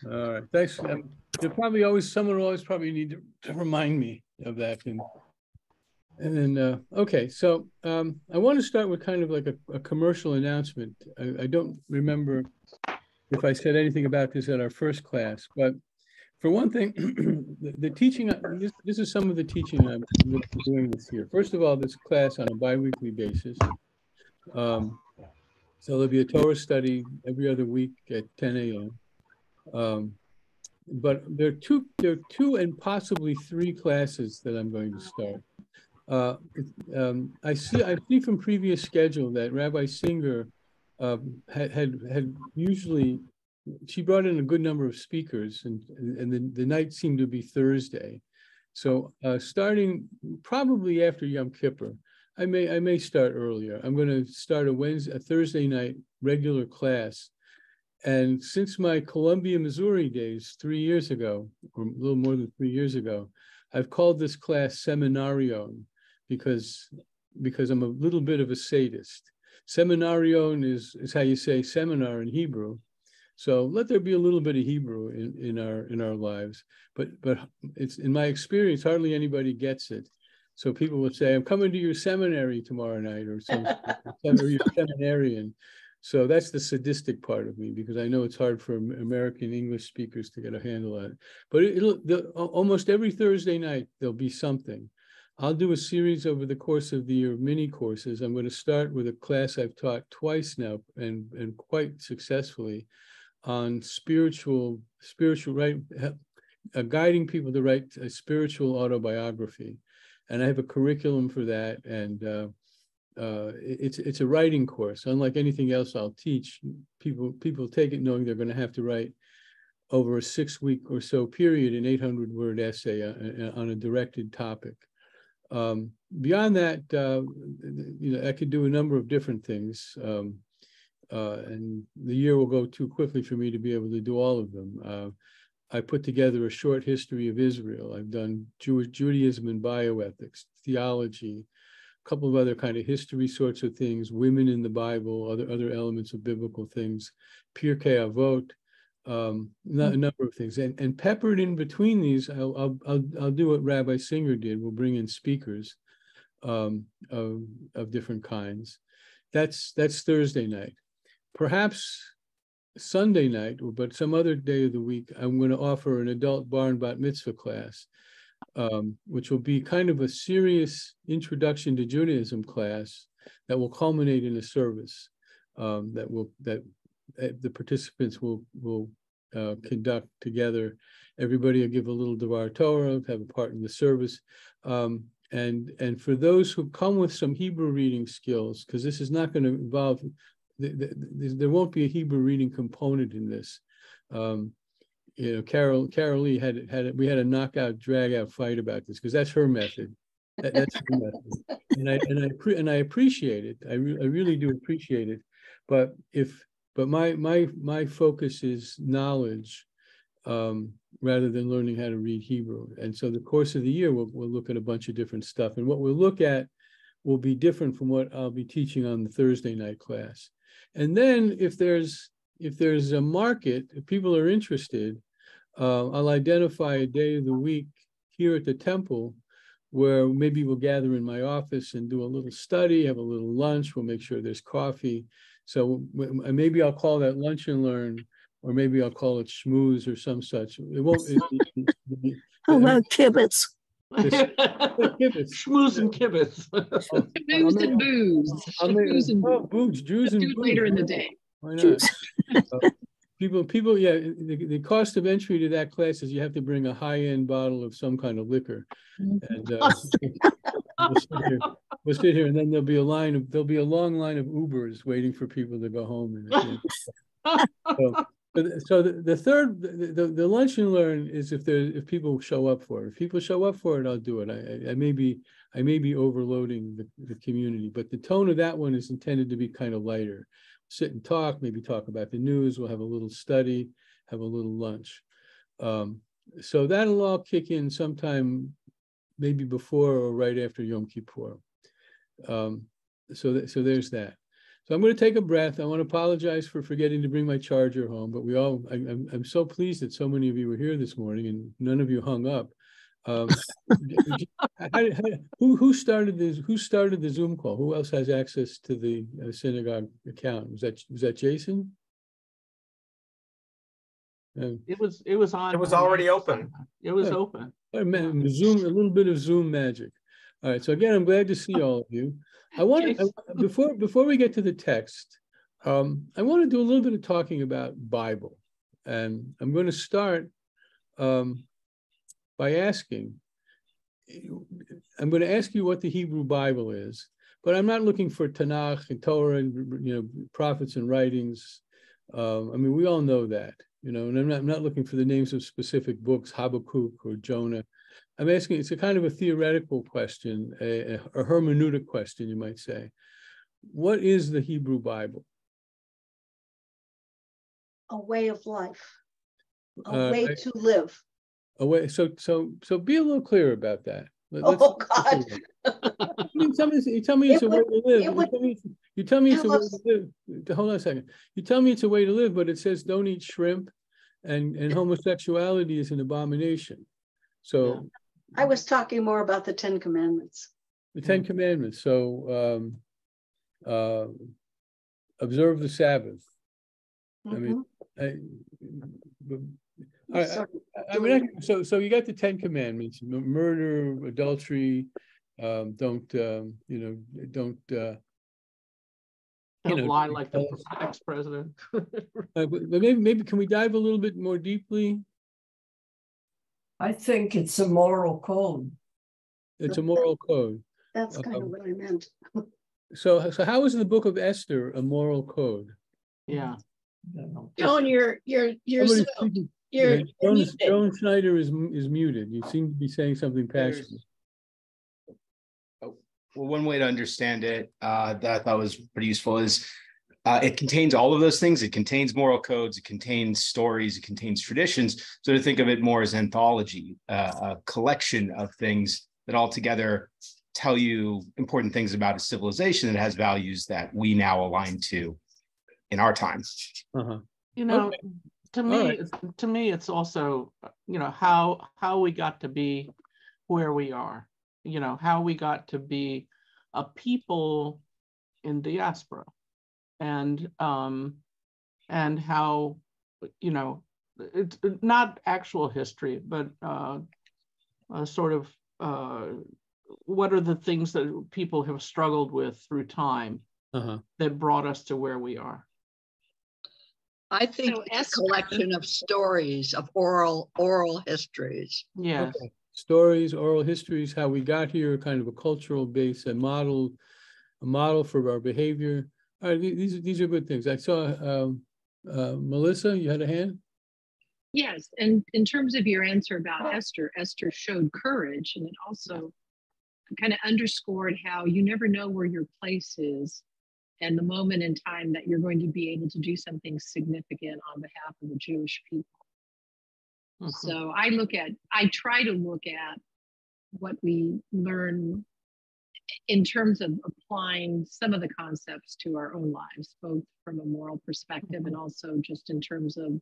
All right, thanks. Someone will always probably need to remind me of that. And then, okay, so I want to start with kind of like a commercial announcement. I don't remember if I said anything about this at our first class, but for one thing, the teaching, this is some of the teaching I'm doing this year. First of all, this class on a biweekly basis. So there'll be a Torah study every other week at 10 a.m. But there are two and possibly three classes that I'm going to start. I see from previous schedule that Rabbi Singer had usually, she brought in a good number of speakers, and the night seemed to be Thursday. So starting probably after Yom Kippur, I may start earlier. I'm going to start a Thursday night regular class. And since my Columbia, Missouri days 3 years ago, or a little more than 3 years ago, I've called this class Seminarion because I'm a little bit of a sadist. Seminarion is how you say seminar in Hebrew. So let there be a little bit of Hebrew in our lives. But it's, in my experience, hardly anybody gets it. So people would say, I'm coming to your seminary tomorrow night, or your seminarian. So that's the sadistic part of me, because I know it's hard for American English speakers to get a handle on it. But almost every Thursday night, there'll be something. I'll do a series over the course of the year, mini courses. I'm going to start with a class I've taught twice now, and quite successfully, on spiritual right, guiding people to write a spiritual autobiography. And I have a curriculum for that, and it's a writing course. Unlike anything else I'll teach, people take it knowing they're going to have to write over a 6-week or so period an 800-word essay on a directed topic. Beyond that, I could do a number of different things, and the year will go too quickly for me to be able to do all of them. I put together a short history of Israel. I've done Judaism and bioethics, theology, a couple of other kind of history sorts of things, women in the Bible, other elements of biblical things, Pirkei Avot, a number of things, and peppered in between these, I'll do what Rabbi Singer did. We'll bring in speakers of different kinds. That's Thursday night. Perhaps Sunday night, but some other day of the week, I'm going to offer an adult bar and bat mitzvah class, which will be kind of a serious introduction to Judaism class that will culminate in a service that the participants will conduct together. Everybody will give a little Devar Torah, have a part in the service. And for those who come with some Hebrew reading skills, because this is not going to involve, there won't be a Hebrew reading component in this. Carol Lee we had a knockout, drag out fight about this, because that's her method. That's her method, and I appreciate it. I really do appreciate it. But my focus is knowledge, rather than learning how to read Hebrew. And so the course of the year, we'll look at a bunch of different stuff, and what we'll look at will be different from what I'll be teaching on the Thursday night class. And then if there's a market, if people are interested, I'll identify a day of the week here at the temple where maybe we'll gather in my office and do a little study, have a little lunch. We'll make sure there's coffee. So maybe I'll call that lunch and learn, or maybe I'll call it schmooze or some such. It won't. How about kibbutz? Schmooze and kibbutz. Booze and booze. Booze, Jews and booze. Later in the day. Why not? People, yeah. The cost of entry to that class is you have to bring a high-end bottle of some kind of liquor, and we'll sit here, and then there'll be a long line of Ubers waiting for people to go home. So the lunch and learn is if people show up for it. If people show up for it, I'll do it. I may be overloading the community, but the tone of that one is intended to be kind of lighter. Sit and talk, maybe talk about the news. We'll have a little study, have a little lunch. So that'll all kick in sometime, maybe before or right after Yom Kippur. So there's that. So I'm going to take a breath. I want to apologize for forgetting to bring my charger home, but I'm so pleased that so many of you were here this morning and none of you hung up. Who started this? Who started the Zoom call? Who else has access to the synagogue account? Was that Jason? It was on. It was already open. It was open. Zoom, a little bit of Zoom magic. All right. So again, I'm glad to see all of you. Before we get to the text, I want to do a little bit of talking about Bible, and I'm going to start by asking. I'm going to ask you what the Hebrew Bible is, but I'm not looking for Tanakh and Torah and prophets and writings. I mean, we all know that, and I'm not looking for the names of specific books, Habakkuk or Jonah. I'm asking, it's a kind of a theoretical question, a hermeneutic question, you might say. What is the Hebrew Bible? A way of life, a way to live. A way. So be a little clear about that. Oh God! You tell me it's a way to live. You tell me it's a way to live. Hold on a second. You tell me it's a way to live, but it says don't eat shrimp, and homosexuality is an abomination. So I was talking more about the Ten Commandments. The Ten Commandments. So observe the Sabbath. Mm-hmm. So you got the Ten Commandments: murder, adultery, don't lie like the ex-president. But maybe can we dive a little bit more deeply? I think it's a moral code. It's a moral code. That's kind of what I meant. So how is the Book of Esther a moral code? Yeah. Joan, you're Joan Schneider is muted. You seem to be saying something passionate. Well, one way to understand it that I thought was pretty useful is it contains all of those things. It contains moral codes, it contains stories, it contains traditions. So to think of it more as anthology, a collection of things that all together tell you important things about a civilization that has values that we now align to in our time. Uh-huh. Okay. To me, it's also, how we got to be where we are, how we got to be a people in diaspora, and how, it's not actual history, but sort of what are the things that people have struggled with through time that brought us to where we are. I think it's a collection of stories, of oral histories. Yeah. Okay. Stories, oral histories, how we got here, kind of a cultural base, a model for our behavior. All right, these are good things. I saw Melissa, you had a hand? Yes, and in terms of your answer about Esther showed courage, and it also kind of underscored how you never know where your place is and the moment in time that you're going to be able to do something significant on behalf of the Jewish people. Mm-hmm. So I try to look at what we learn in terms of applying some of the concepts to our own lives, both from a moral perspective and also just in terms of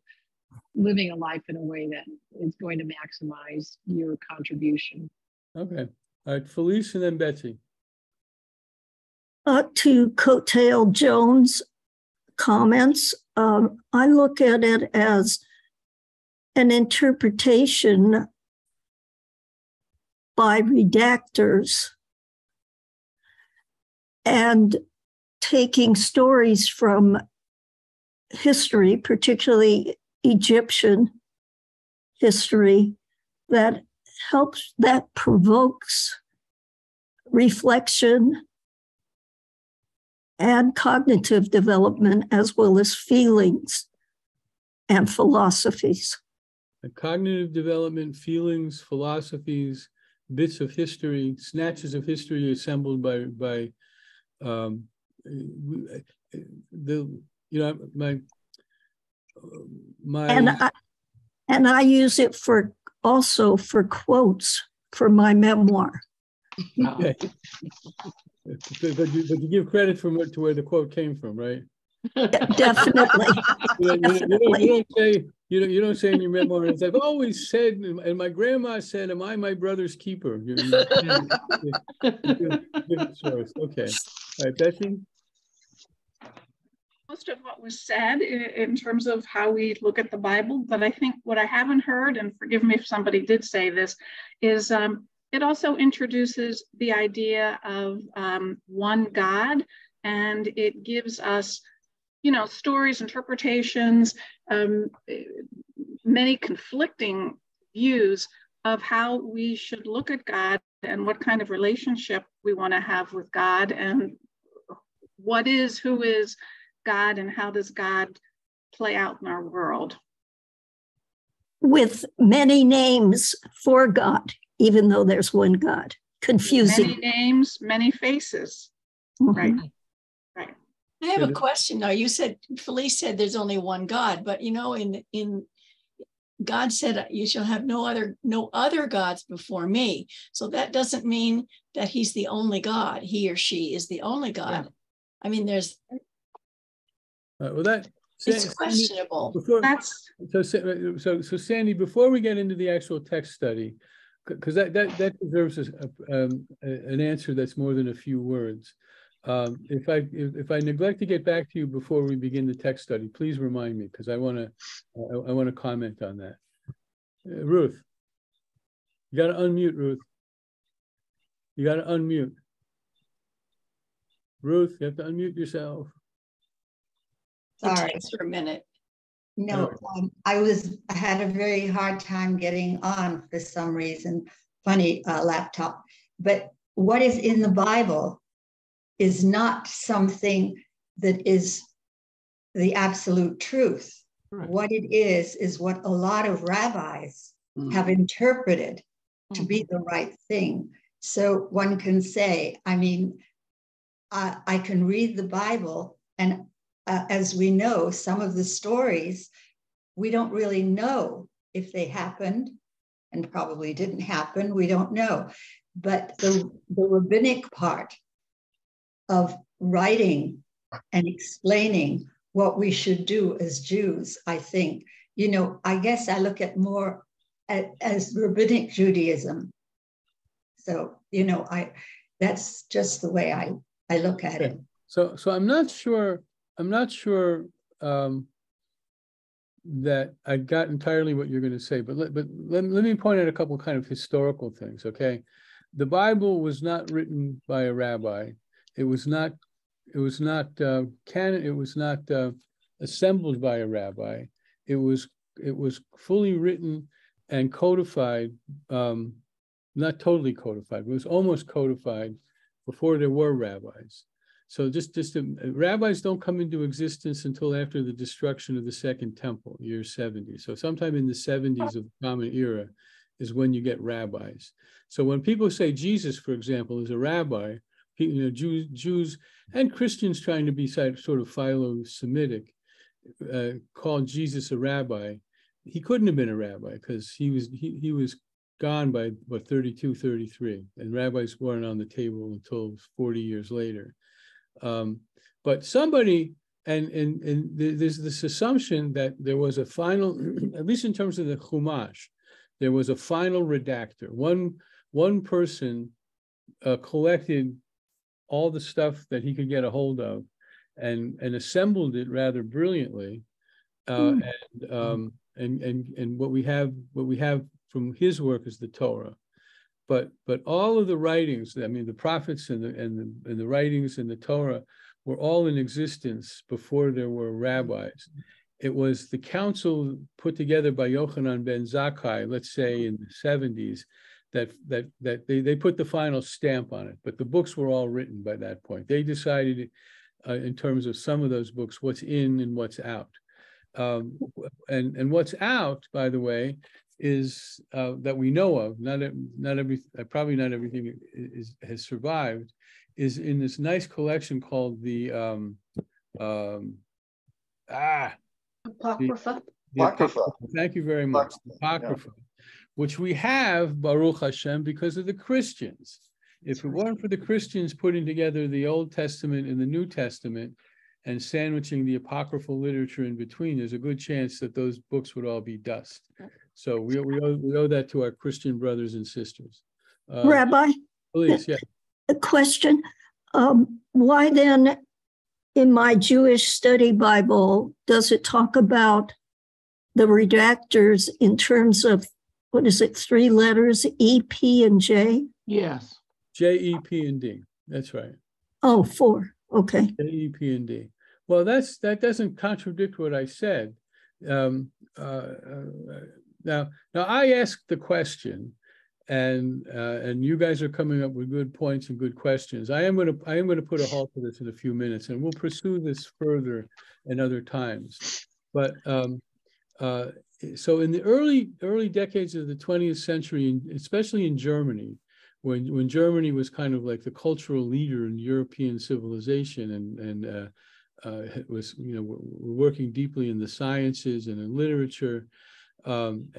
living a life in a way that is going to maximize your contribution. Okay. All right, Felice and then Betsy. To coattail Joan's comments, I look at it as an interpretation by redactors and taking stories from history, particularly Egyptian history, that provokes reflection and cognitive development, as well as feelings and philosophies. Cognitive development, feelings, philosophies, bits of history, snatches of history assembled by and I use it also for quotes for my memoir. Okay. But you give credit to where the quote came from, right? Definitely. You don't say in your memoir, it's I've always said, and my grandma said, am I my brother's keeper? You give the source. Okay. All right, Betsy? Most of what was said in terms of how we look at the Bible, but I think what I haven't heard, and forgive me if somebody did say this, is it also introduces the idea of one God, and it gives us, stories, interpretations, many conflicting views of how we should look at God and what kind of relationship we want to have with God, and who is God, and how does God play out in our world? With many names for God, even though there's one God. Confusing. Many names, many faces. Mm-hmm. Right. I have a question now. Felice said there's only one God, but in God said you shall have no other gods before me. So that doesn't mean that he's the only God. He or she is the only God. Yeah. I mean, there's it's questionable. So Sandy, before we get into the actual text study, because that deserves an answer that's more than a few words. If I neglect to get back to you before we begin the text study, please remind me, because I want to comment on that. Ruth, you got to unmute, Ruth. You got to unmute. Ruth, you have to unmute yourself. Sorry. It takes for a minute. No, I had a very hard time getting on for some reason. Funny laptop. But what is in the Bible is not something that is the absolute truth. Right. What it is what a lot of rabbis have interpreted to be the right thing. So one can say, I can read the Bible, and as we know, some of the stories, we don't really know if they happened, and probably didn't happen. We don't know. But the rabbinic part of writing and explaining what we should do as Jews, I think, I guess I look at more as rabbinic Judaism. So, that's just the way I look at it. So I'm not sure that I got entirely what you're going to say, but let me point out a couple kind of historical things. Okay, the Bible was not written by a rabbi. It was not canon. It was not assembled by a rabbi. It was fully written and codified, not totally codified. It was almost codified before there were rabbis. So rabbis don't come into existence until after the destruction of the Second Temple, year 70. So sometime in the 70s of the Common Era is when you get rabbis. So when people say Jesus, for example, is a rabbi, Jews and Christians trying to be sort of philo-Semitic, called Jesus a rabbi. He couldn't have been a rabbi because he was gone by 32, 33, and rabbis weren't on the table until 40 years later. But somebody, and there's this assumption that there was a final, at least in terms of the Chumash, there was a final redactor. One person collected all the stuff that he could get a hold of and assembled it rather brilliantly. And what we have from his work is the Torah. But all of the writings, the prophets and the writings in the Torah were all in existence before there were rabbis. It was the council put together by Yochanan ben Zakkai, let's say in the 70s, that they put the final stamp on it. But the books were all written by that point. They decided in terms of some of those books what's in and what's out. And what's out, by the way, is that we know of, probably not everything has survived, is in this nice collection called the Apocrypha. Thank you very much. The Apocrypha, which we have, Baruch Hashem, because of the Christians. If it weren't for the Christians putting together the Old Testament and the New Testament and sandwiching the apocryphal literature in between, there's a good chance that those books would all be dust. So we owe that to our Christian brothers and sisters. Rabbi, Please, yeah. a question. Why then, in my Jewish study Bible, does it talk about the redactors in terms of, what is it, 3 letters, E, P, and J? Yes. J, E, P, and D. That's right. Oh, 4. Okay. J, E, P, and D. Well, that doesn't contradict what I said. Now I asked the question, and you guys are coming up with good points and good questions. I am going to put a halt to this in a few minutes, and we'll pursue this further in other times. But so in the early decades of the 20th century, especially in Germany, when Germany was kind of like the cultural leader in European civilization, and it was, you know, working deeply in the sciences and in literature, and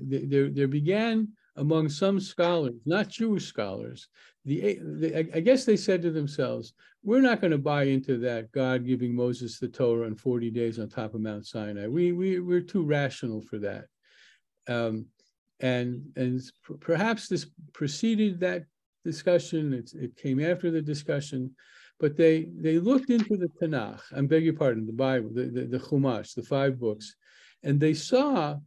there began among some scholars, not Jewish scholars, I guess they said to themselves, we're not going to buy into that God giving Moses the Torah in 40 days on top of Mount Sinai. We're too rational for that. And perhaps this preceded that discussion. It came after the discussion, but they looked into the Tanakh, I beg your pardon, the Bible, the Chumash, the 5 books, and they saw,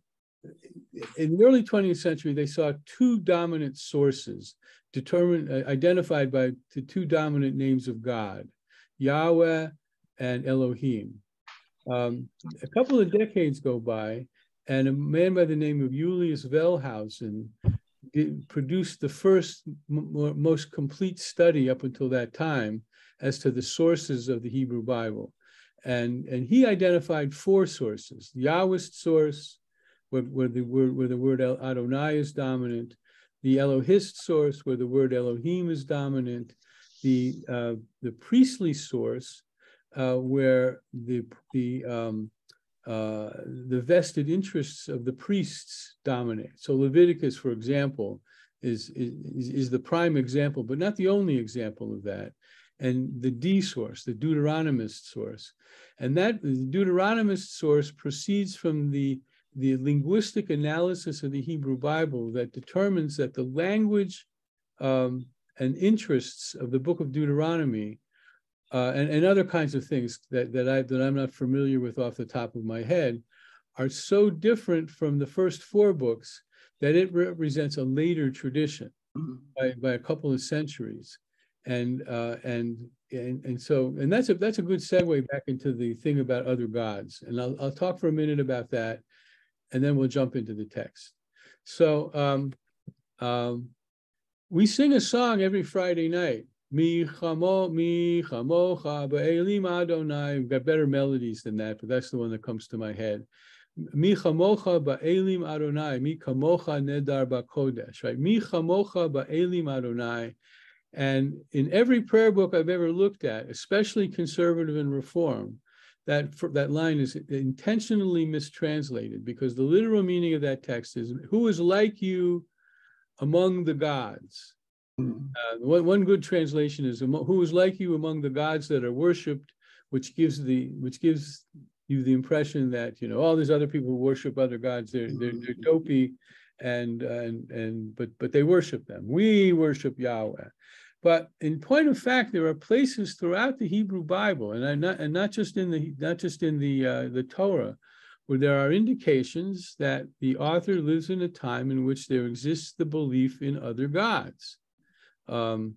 in the early 20th century, they saw 2 dominant sources identified by the 2 dominant names of God, Yahweh and Elohim. A couple of decades go by, and a man by the name of Julius Wellhausen produced the first, most complete study up until that time as to the sources of the Hebrew Bible. And he identified 4 sources: the Yahwist source, where the word Adonai is dominant; the Elohist source, where the word Elohim is dominant; the priestly source, where the vested interests of the priests dominate. So Leviticus, for example, is the prime example, but not the only example of that. And the D source, the Deuteronomist source, and that the Deuteronomist source proceeds from the linguistic analysis of the Hebrew Bible that determines that the language and interests of the book of Deuteronomy and other kinds of things that I'm not familiar with off the top of my head are so different from the first 4 books that it represents a later tradition by a couple of centuries. And so that's a good segue back into the thing about other gods. And I'll talk for a minute about that, and then we'll jump into the text. So we sing a song every Friday night. Mi chamocha ba'elim Adonai. We've got better melodies than that, but that's the one that comes to my head. Mi chamocha ba'elim Adonai. Mi kamocha nedar ba'kodesh. Right? Mi chamocha ba'elim Adonai. And in every prayer book I've ever looked at, especially conservative and reform, that line is intentionally mistranslated, because the literal meaning of that text is, who is like you among the gods? One good translation is, who is like you among the gods that are worshipped, which gives you the impression that, you know, all these other people who worship other gods, they're dopey, but they worship them. We worship Yahweh. But in point of fact, there are places throughout the Hebrew Bible, and not just in the Torah, where there are indications that the author lives in a time in which there exists the belief in other gods. In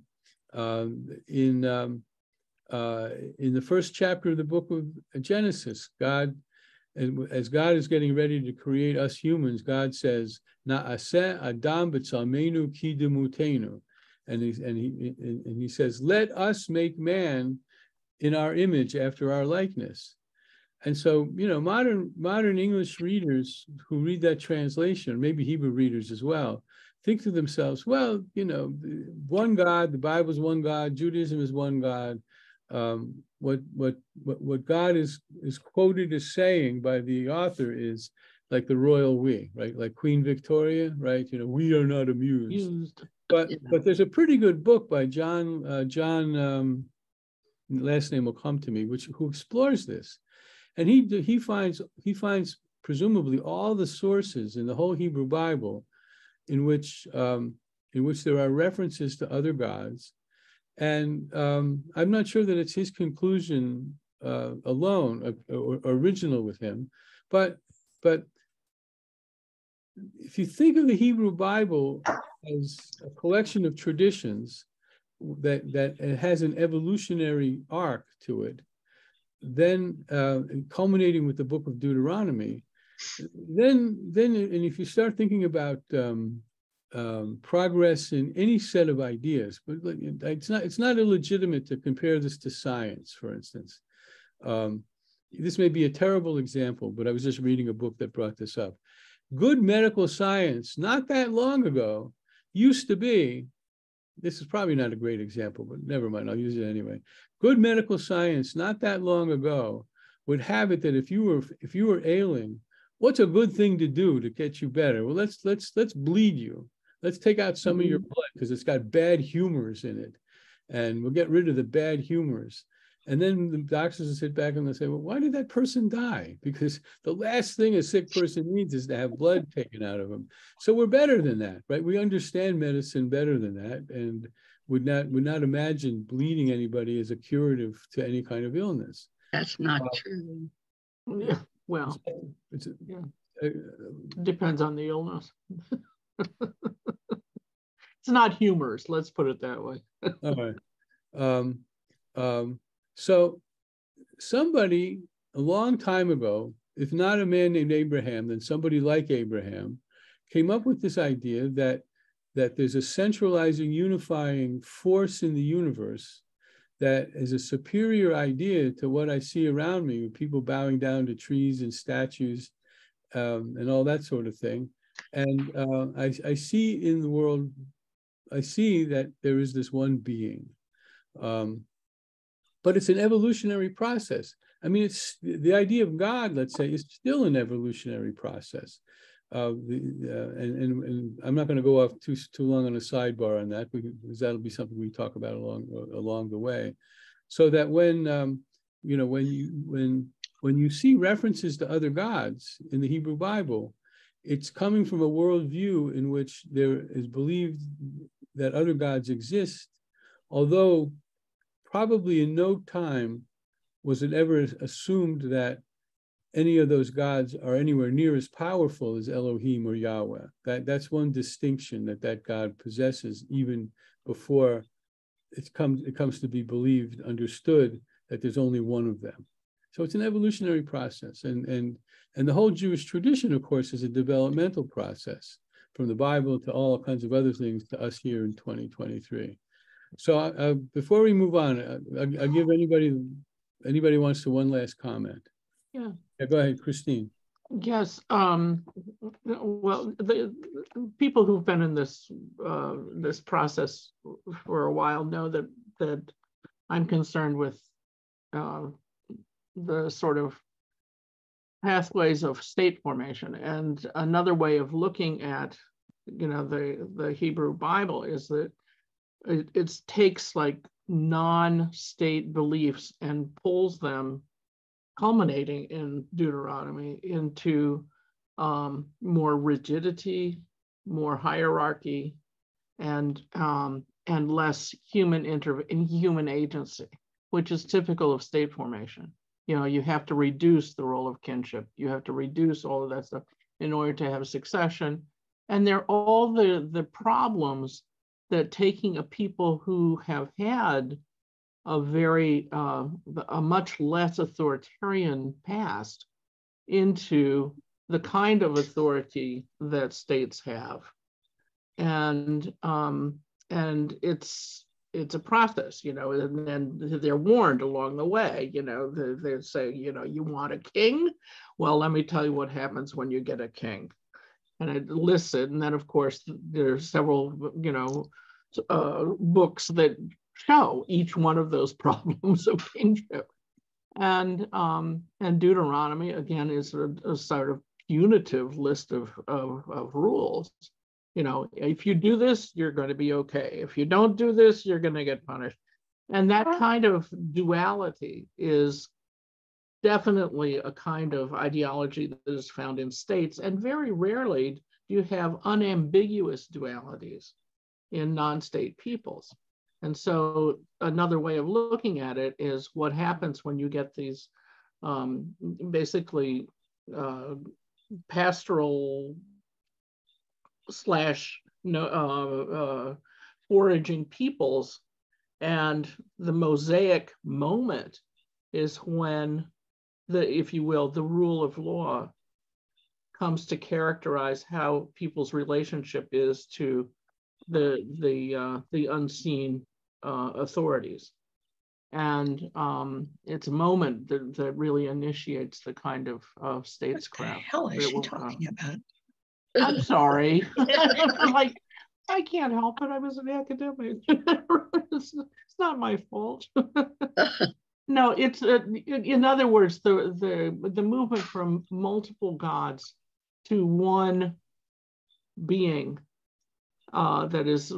the first chapter of the book of Genesis, as God is getting ready to create us humans, God says, "Na'aseh Adam b'tzalmenu kidemutenu," and he says, "Let us make man in our image, after our likeness." And so, you know, modern English readers who read that translation, maybe Hebrew readers as well, think to themselves, well, you know, one God, the Bible is one God, Judaism is one God. What God is quoted as saying by the author is like the royal we, right? Like Queen Victoria, right? You know, we are not amused. But there's a pretty good book by John last name will come to me, who explores this, and he finds presumably all the sources in the whole Hebrew Bible in which there are references to other gods, and I'm not sure that it's his conclusion alone or original with him, but if you think of the Hebrew Bible as a collection of traditions that it has an evolutionary arc to it, then culminating with the book of Deuteronomy, then and if you start thinking about progress in any set of ideas, but it's not illegitimate to compare this to science, for instance. This may be a terrible example, but I was just reading a book that brought this up. Good medical science, not that long ago, used to be, this is probably not a great example, but never mind, I'll use it anyway. Good medical science, not that long ago, would have it that if you were ailing, what's a good thing to do to get you better? Well, let's bleed you. Let's take out some of your blood because it's got bad humors in it, and we'll get rid of the bad humors. And then the doctors will sit back and they'll say, well, why did that person die? Because the last thing a sick person needs is to have blood taken out of them. So we're better than that, right? We understand medicine better than that, and would not imagine bleeding anybody as a curative to any kind of illness. That's not true. Yeah, well, depends on the illness. It's not humors, let's put it that way. All right. So somebody a long time ago, if not a man named Abraham, then somebody like Abraham, came up with this idea that there's a centralizing, unifying force in the universe that is a superior idea to what I see around me, with people bowing down to trees and statues and all that sort of thing. And I see in the world, I see that there is this one being. But it's an evolutionary process. I mean, it's the idea of God, let's say, is still an evolutionary process. And I'm not going to go off too long on a sidebar on that, because that'll be something we talk about along the way. So that when you see references to other gods in the Hebrew Bible, it's coming from a worldview in which there is believed that other gods exist, although probably in no time was it ever assumed that any of those gods are anywhere near as powerful as Elohim or Yahweh. That's one distinction that God possesses, even before it comes to be believed, understood that there's only one of them. So it's an evolutionary process, and the whole Jewish tradition, of course, is a developmental process, from the Bible to all kinds of other things to us here in 2023. So before we move on, I'll give anybody wants to one last comment. Yeah, go ahead, Christine. Yes. Well, the people who've been in this process for a while know that I'm concerned with the sort of pathways of state formation. And another way of looking at, the Hebrew Bible is that it takes like non-state beliefs and pulls them, culminating in Deuteronomy, into more rigidity, more hierarchy, and less human agency, which is typical of state formation. You have to reduce the role of kinship. You have to reduce all of that stuff in order to have succession. And they're all the problems that taking a people who have had a much less authoritarian past into the kind of authority that states have, and it's a process, and then they're warned along the way. They say, you want a king? Well, let me tell you what happens when you get a king, and it lists it. And then, of course, there's several, books that show each one of those problems of kingship. And Deuteronomy, again, is a sort of punitive list of rules You know, if you do this, you're going to be okay. If you don't do this, you're going to get punished. And that kind of duality is definitely a kind of ideology that is found in states, and very rarely do you have unambiguous dualities in non-state peoples. And so another way of looking at it is what happens when you get these basically pastoral / foraging peoples, and the Mosaic moment is when if you will, the rule of law comes to characterize how people's relationship is to the unseen authorities. And it's a moment that really initiates the kind of statescraft. What the hell is she talking about? I'm sorry. Like, I can't help it. I was an academic. It's not my fault. No, it's in other words, the movement from multiple gods to one being that is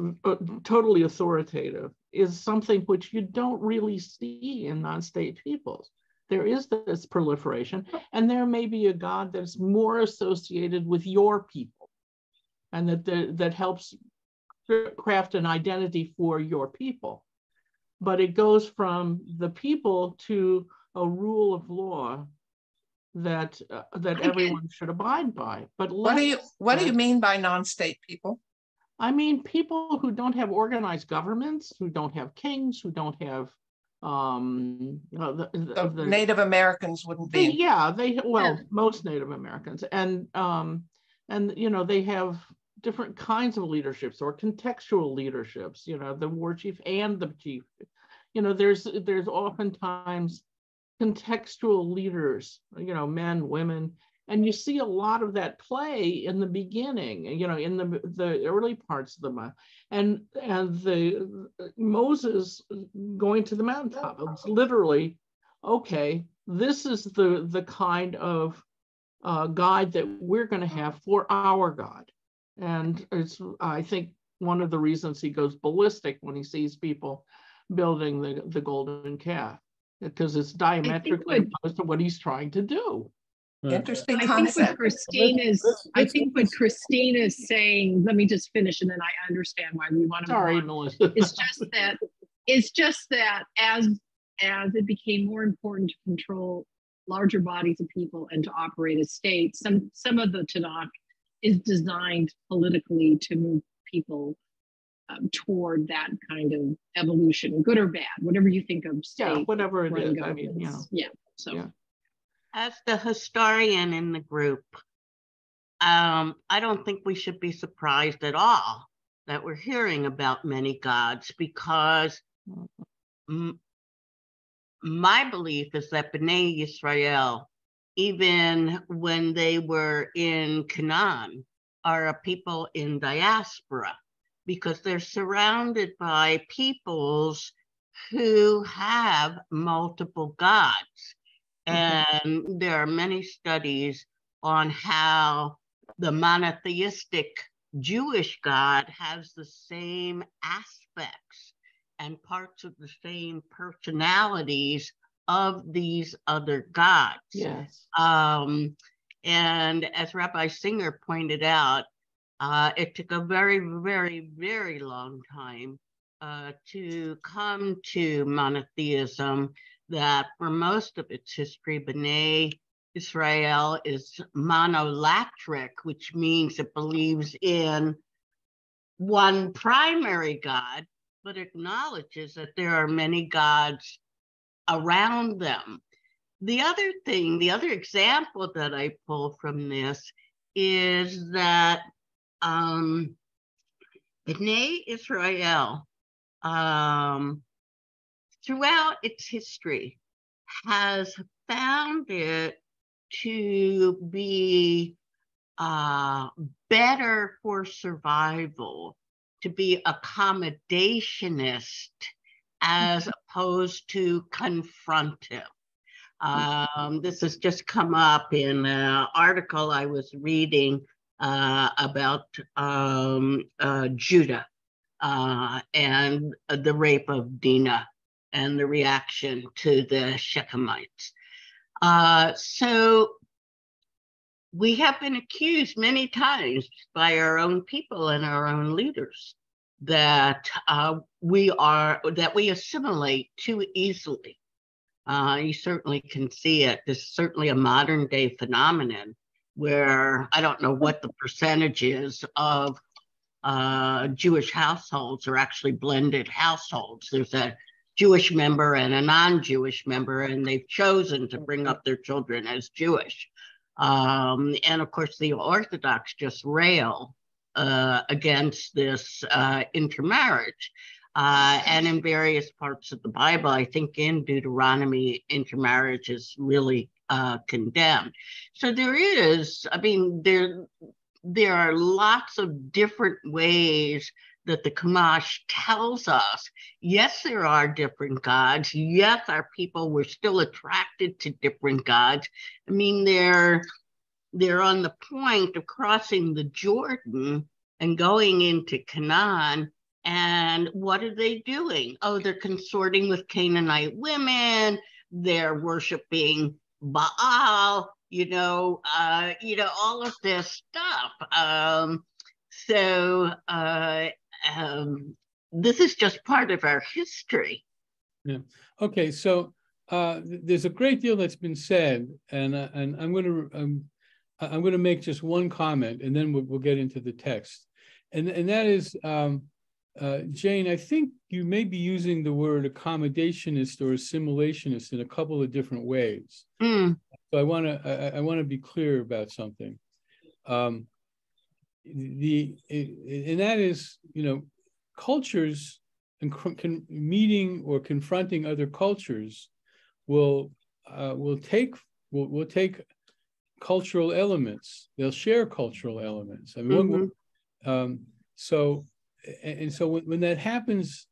totally authoritative is something which you don't really see in non-state peoples. There is this proliferation, and there may be a God that's more associated with your people, and that helps craft an identity for your people. But it goes from the people to a rule of law that everyone should abide by. But what do you mean by non-state people? I mean people who don't have organized governments, who don't have kings, who don't have Native Americans wouldn't be. Most Native Americans, and you know, they have different kinds of leaderships or contextual leaderships, you know, the war chief and the chief. You know, there's oftentimes contextual leaders, you know, men, women, and you see a lot of that play in the beginning, you know, in the early parts of the month, and the Moses going to the mountaintop. It's literally, okay, this is the kind of guide that we're going to have for our God. And it's, I think, one of the reasons he goes ballistic when he sees people building the golden calf, because it's diametrically opposed to what he's trying to do. Interesting concept. I think what Christine is saying, let me just finish and then I understand why we want to. Sorry, Melissa. It's just that as it became more important to control larger bodies of people and to operate as states, some of the Tanakh is designed politically to move people toward that kind of evolution, good or bad, whatever you think of state. Yeah, whatever it is. I mean, you know. Yeah. So. Yeah. As the historian in the group, I don't think we should be surprised at all that we're hearing about many gods, because my belief is that B'nai Yisrael, even when they were in Canaan, are a people in diaspora, because they're surrounded by peoples who have multiple gods. And there are many studies on how the monotheistic Jewish God has the same aspects and parts of the same personalities of these other gods. Yes. And as Rabbi Singer pointed out, it took a very, very, very long time to come to monotheism, that for most of its history, B'nai Israel is monolatric, which means it believes in one primary God, but acknowledges that there are many gods around them. The other example that I pull from this is that B'nai Israel, throughout its history, has found it to be better for survival to be accommodationist as opposed to confrontive. This has just come up in an article I was reading about Judah and the rape of Dinah and the reaction to the Shechemites. So we have been accused many times by our own people and our own leaders that we assimilate too easily. You certainly can see it. This is certainly a modern day phenomenon where I don't know what the percentage is of Jewish households are actually blended households. There's a Jewish member and a non-Jewish member, and they've chosen to bring up their children as Jewish. And of course, the Orthodox just rail against this intermarriage. And in various parts of the Bible, I think in Deuteronomy, intermarriage is really condemned. So there is, I mean, there are lots of different ways that the Chumash tells us, yes, there are different gods. Yes, our people were still attracted to different gods. I mean, they're on the point of crossing the Jordan and going into Canaan. And what are they doing? Oh, they're consorting with Canaanite women. They're worshiping Baal, all of this stuff. This is just part of our history. Yeah. Okay. So there's a great deal that's been said, and I'm going to make just one comment, and then we'll get into the text, and that is, Jane, I think you may be using the word accommodationist or assimilationist in a couple of different ways. So I want to be clear about something. And that is, cultures and meeting or confronting other cultures will take cultural elements. They'll share cultural elements. I mean, so when that happens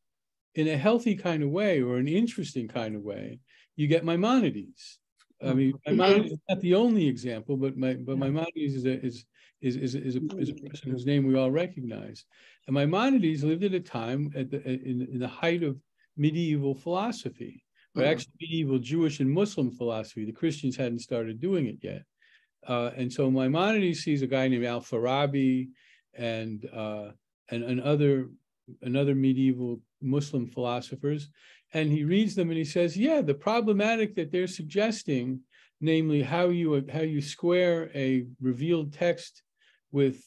in a healthy kind of way or an interesting kind of way, you get Maimonides. I mean, Maimonides is not the only example, but Maimonides is a person whose name we all recognize. And Maimonides lived at a time in the height of medieval philosophy, or actually medieval Jewish and Muslim philosophy. The Christians hadn't started doing it yet. And so Maimonides sees a guy named Al-Farabi and other medieval Muslim philosophers, and he reads them and he says, yeah, the problematic that they're suggesting, namely how you square a revealed text with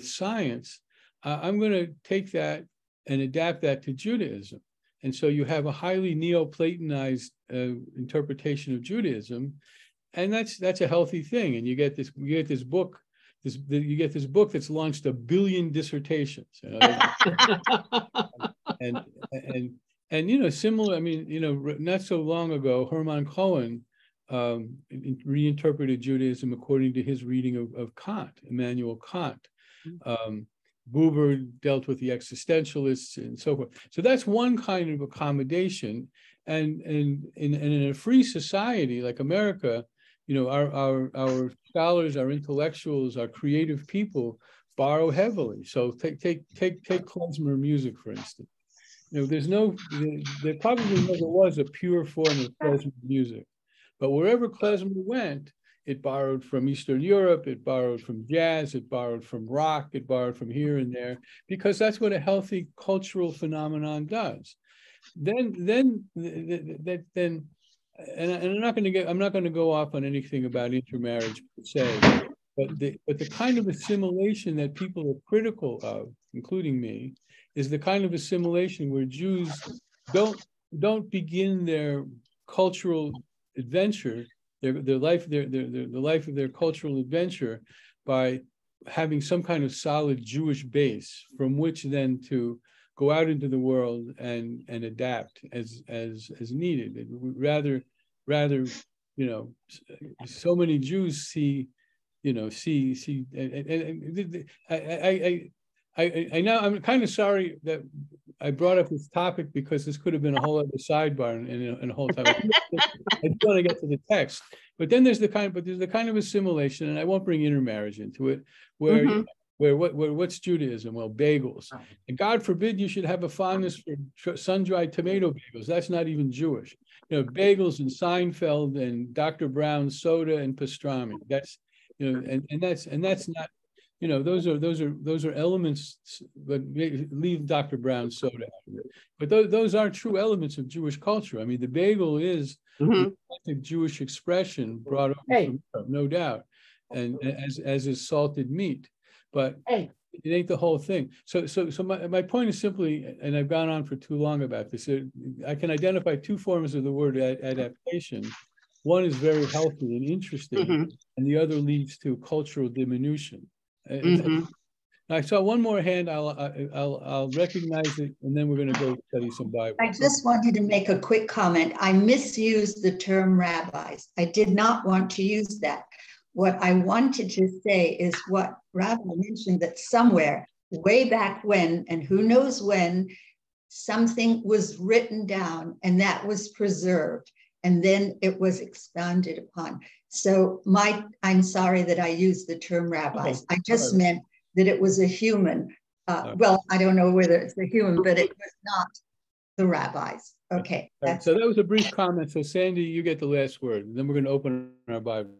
science, I'm going to take that and adapt that to Judaism. And so you have a highly Neoplatonized interpretation of Judaism, and that's a healthy thing. And you get this book that's launched 1 billion dissertations. And similar. I mean, not so long ago, Hermann Cohen reinterpreted Judaism according to his reading of Kant, Immanuel Kant. Buber dealt with the existentialists and so forth. So that's one kind of accommodation. And in a free society like America, our scholars, our intellectuals, our creative people borrow heavily. So take klezmer music, for instance. There probably never was a pure form of klezmer music, but wherever klezmer went, it borrowed from Eastern Europe, it borrowed from jazz, it borrowed from rock, it borrowed from here and there, because that's what a healthy cultural phenomenon does. Then, and I'm not going to go off on anything about intermarriage per se, but the kind of assimilation that people are critical of, including me, is the kind of assimilation where Jews don't begin their cultural adventure, the life of their cultural adventure, by having some kind of solid Jewish base from which then to go out into the world and adapt as needed. Rather, so many Jews see I know I'm kind of sorry that I brought up this topic, because this could have been a whole other sidebar and a whole time. I just want to get to the text, but then there's the kind of assimilation, and I won't bring intermarriage into it, where what's Judaism? Well, bagels, and God forbid you should have a fondness for sun-dried tomato bagels. That's not even Jewish. Bagels and Seinfeld and Dr. Brown's soda and pastrami. That's and that's not. Those are elements, but leave Dr. Brown's soda out of it. But those are true elements of Jewish culture. I mean, the bagel is a Jewish expression brought over from Europe, no doubt, and as is salted meat. But it ain't the whole thing. So my point is simply, and I've gone on for too long about this. I can identify two forms of the word adaptation. One is very healthy and interesting, and the other leads to cultural diminution. I saw one more hand. I'll recognize it, and then we're going to go study some Bible. I just wanted to make a quick comment. I misused the term rabbis. I did not want to use that. What I wanted to say is what Rabbi mentioned, that somewhere way back when, and who knows when, something was written down and that was preserved, and then it was expounded upon. So I'm sorry that I used the term rabbis. I just meant that it was a human. Well, I don't know whether it's a human, but it was not the rabbis. Okay. So that was a brief comment. So Sandy, you get the last word, and then we're going to open our Bible.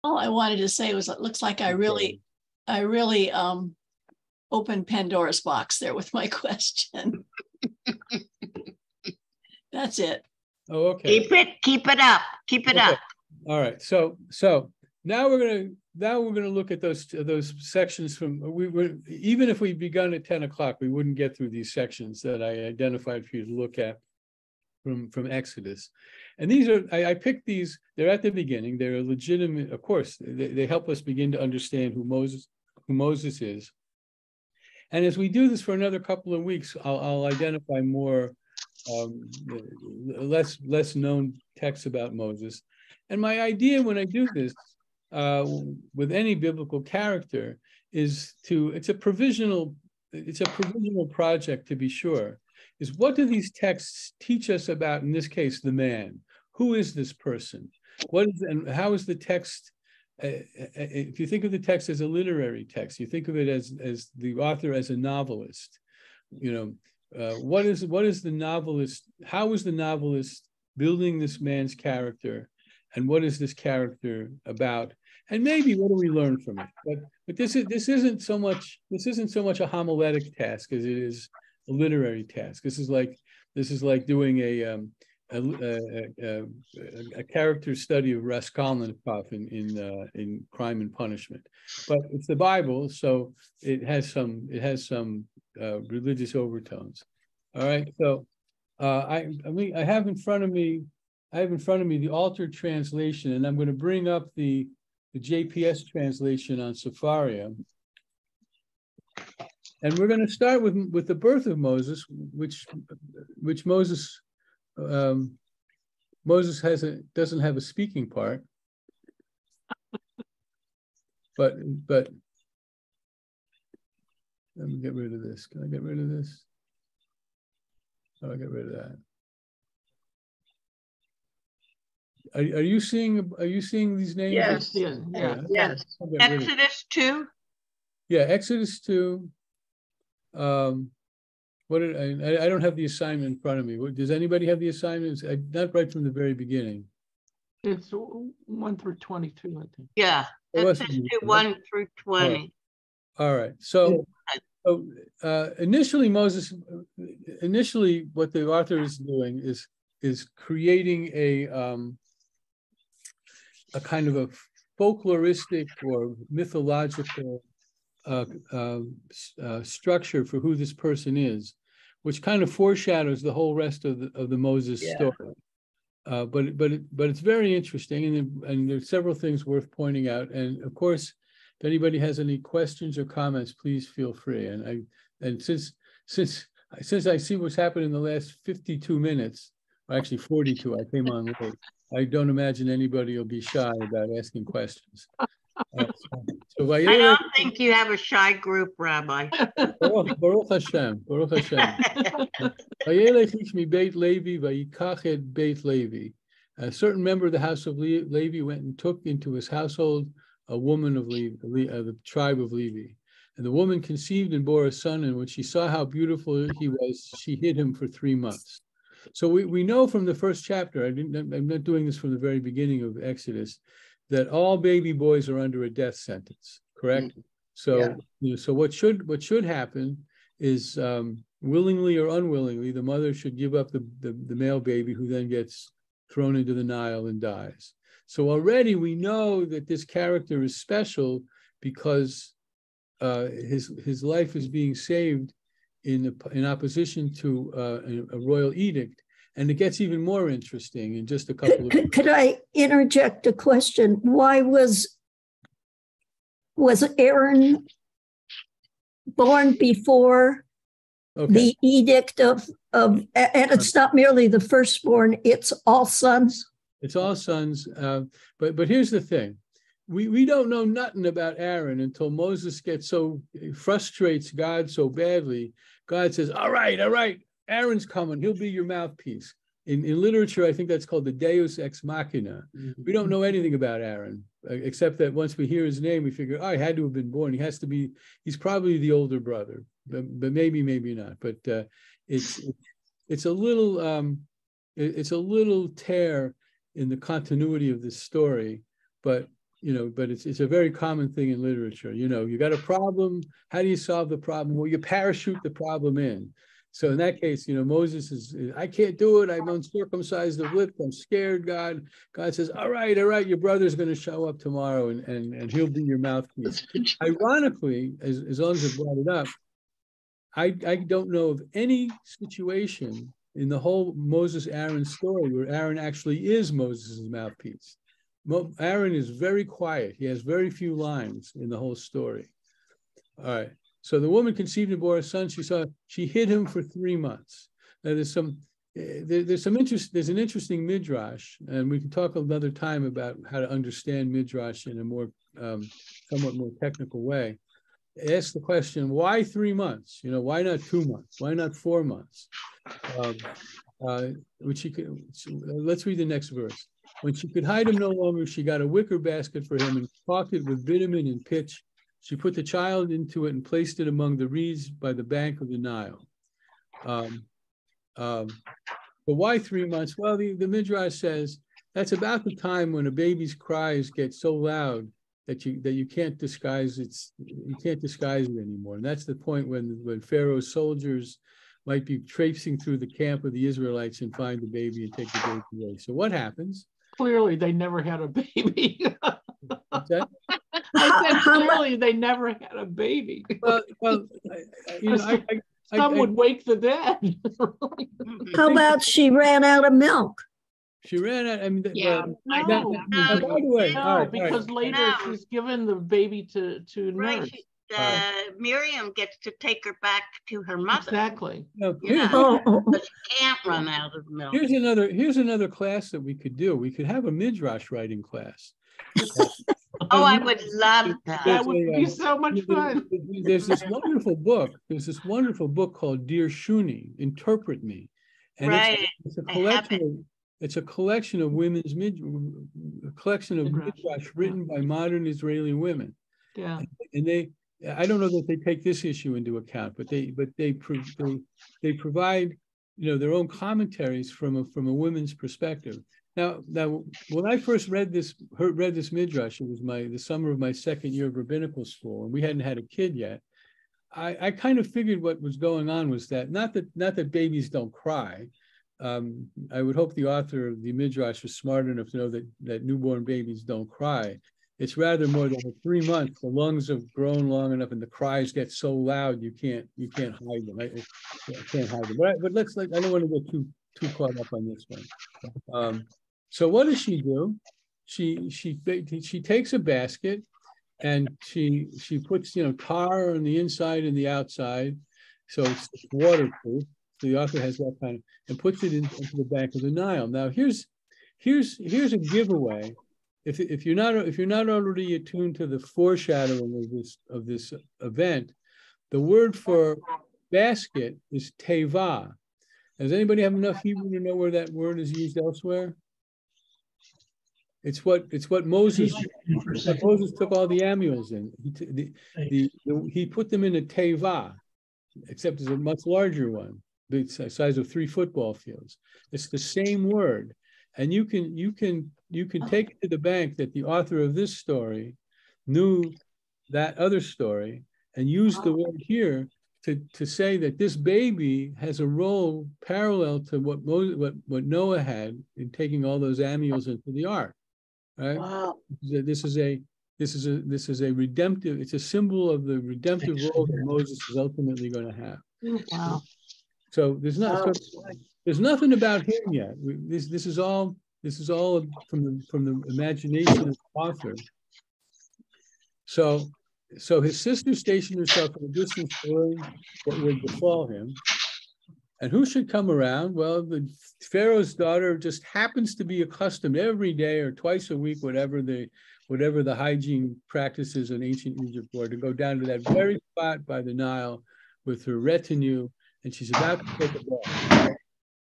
All I wanted to say was, it looks like I really opened Pandora's box there with my question. That's it. Oh, okay. Keep it up. All right. So now we're gonna look at those sections from even if we'd begun at 10 o'clock, we wouldn't get through these sections that I identified for you to look at from Exodus. And these are I picked these. They're at the beginning. They're legitimate. Of course, they help us begin to understand who Moses is. And as we do this for another couple of weeks, I'll identify more less known texts about Moses. And my idea when I do this with any biblical character is it's a provisional project, to be sure, is what do these texts teach us about, in this case, the man? Who is this person? And how is the text? If you think of the text as a literary text, you think of it as the author as a novelist. What is the novelist? How is the novelist building this man's character, and what is this character about? And maybe what do we learn from it? But this isn't so much a homiletic task as it is a literary task. This is like doing a character study of Raskolnikov in Crime and Punishment. But it's the Bible, so it has some religious overtones. All right, so I have in front of me the altered translation, and I'm going to bring up the JPS translation on Sefaria. And we're going to start with the birth of Moses, which Moses doesn't have a speaking part, but let me get rid of this. Can I get rid of this? Oh, I'll get rid of that. Are you seeing these names? Yes. Yes. Exodus 2. Yeah, Exodus 2. I don't have the assignment in front of me. Does anybody have the assignments? Not right from the very beginning. It's 1 through 22, I think. Yeah, Exodus 2, 1 through 20. All right. So initially, what the author is doing is creating a kind of a folkloristic or mythological structure for who this person is, which kind of foreshadows the whole rest of the Moses story. But it's very interesting, and there's several things worth pointing out. And of course, if anybody has any questions or comments, please feel free. And since I see what's happened in the last 52 minutes, or actually 42, I came on late. I don't imagine anybody will be shy about asking questions. So I don't think you have a shy group, Rabbi. Baruch Hashem, Baruch Hashem. Vayelech ish mi Beit Levi, vayikach et Beit Levi. A certain member of the house of Levi went and took into his household a woman of the tribe of Levi. And the woman conceived and bore a son, and when she saw how beautiful he was, she hid him for 3 months. So we know from the first chapter, I'm not doing this from the very beginning of Exodus, that all baby boys are under a death sentence, correct? So, so what should happen is willingly or unwillingly, the mother should give up the male baby, who then gets thrown into the Nile and dies. So already we know that this character is special because his life is being saved in opposition to a royal edict. And it gets even more interesting in just a couple of... Could I interject a question? Why was Aaron born before the edict of, and it's not merely the firstborn, it's all sons? It's all sons. But here's the thing. We don't know nothing about Aaron until Moses frustrates God so badly. God says, all right, Aaron's coming. He'll be your mouthpiece. In literature, I think that's called the Deus ex machina. We don't know anything about Aaron, except that once we hear his name, we figure, oh, he had to have been born. He's probably the older brother, but maybe not. But it's a little tear in the continuity of this story, but it's a very common thing in literature. You got a problem. How do you solve the problem? Well, you parachute the problem in. So in that case, Moses is, I can't do it. I'm uncircumcised of lips. I'm scared, God. God says, all right, your brother's going to show up tomorrow and he'll be your mouthpiece. Ironically, as long as I brought it up, I don't know of any situation in the whole Moses-Aaron story where Aaron actually is Moses' mouthpiece. Aaron is very quiet. He has very few lines in the whole story. All right. So the woman conceived and bore a son. She hid him for 3 months. Now there's an interesting midrash, and we can talk another time about how to understand midrash in a more somewhat more technical way. Ask the question, why 3 months? Why not 2 months? Why not 4 months? Let's read the next verse. When she could hide him no longer, she got a wicker basket for him and caulked it with bitumen and pitch. She put the child into it and placed it among the reeds by the bank of the Nile. But why 3 months? Well, the Midrash says that's about the time when a baby's cries get so loud that you can't disguise it. You can't disguise it anymore. And that's the point when Pharaoh's soldiers might be traipsing through the camp of the Israelites and find the baby and take the baby away. So what happens? Clearly, they never had a baby. What's that? I said clearly they never had a baby. Well, some would wake the dead. How about she ran out of milk? She ran out. By the way, because later she's given the baby to nurse. Miriam gets to take her back to her mother. Exactly. But she can't run out of milk. Here's another class that we could do. We could have a midrash writing class. I would love that. That would be so much fun. There's this wonderful book. There's this wonderful book called Dear Shuni, Interpret Me. And it's a collection. It's a collection of women's midrash written by modern Israeli women. Yeah. And I don't know that they take this issue into account, but they provide their own commentaries from a women's perspective. Now, when I first read this midrash, it was the summer of my second year of rabbinical school, and we hadn't had a kid yet. I kind of figured what was going on was that not that babies don't cry. I would hope the author of the midrash was smart enough to know that newborn babies don't cry. It's rather more than 3 months. The lungs have grown long enough, and the cries get so loud you can't hide them. I can't hide them. But I don't want to get too caught up on this one. So what does she do? She takes a basket and she puts tar on the inside and the outside, so it's waterproof. The author has that kind of, and puts it into the bank of the Nile. Now here's a giveaway if you're not already attuned to the foreshadowing of this event, the word for basket is teva. Does anybody have enough Hebrew to know where that word is used elsewhere? It's what Moses took all the ammuls in. He put them in a teva, except it's a much larger one, the size of 3 football fields. It's the same word, and you can take it to the bank that the author of this story knew that other story and used the word here to say that this baby has a role parallel to what Noah had in taking all those ammuls into the ark. Right? Wow. This is a redemptive. It's a symbol of the redemptive role that Moses is ultimately going to have. Wow. So there's nothing about him yet. This is all from the imagination of the author. So his sister stationed herself at a distance to learn what would befall him. And who should come around? Well, the Pharaoh's daughter just happens to be accustomed every day or twice a week, whatever the hygiene practices in ancient Egypt were, to go down to that very spot by the Nile with her retinue, and she's about to take a bath.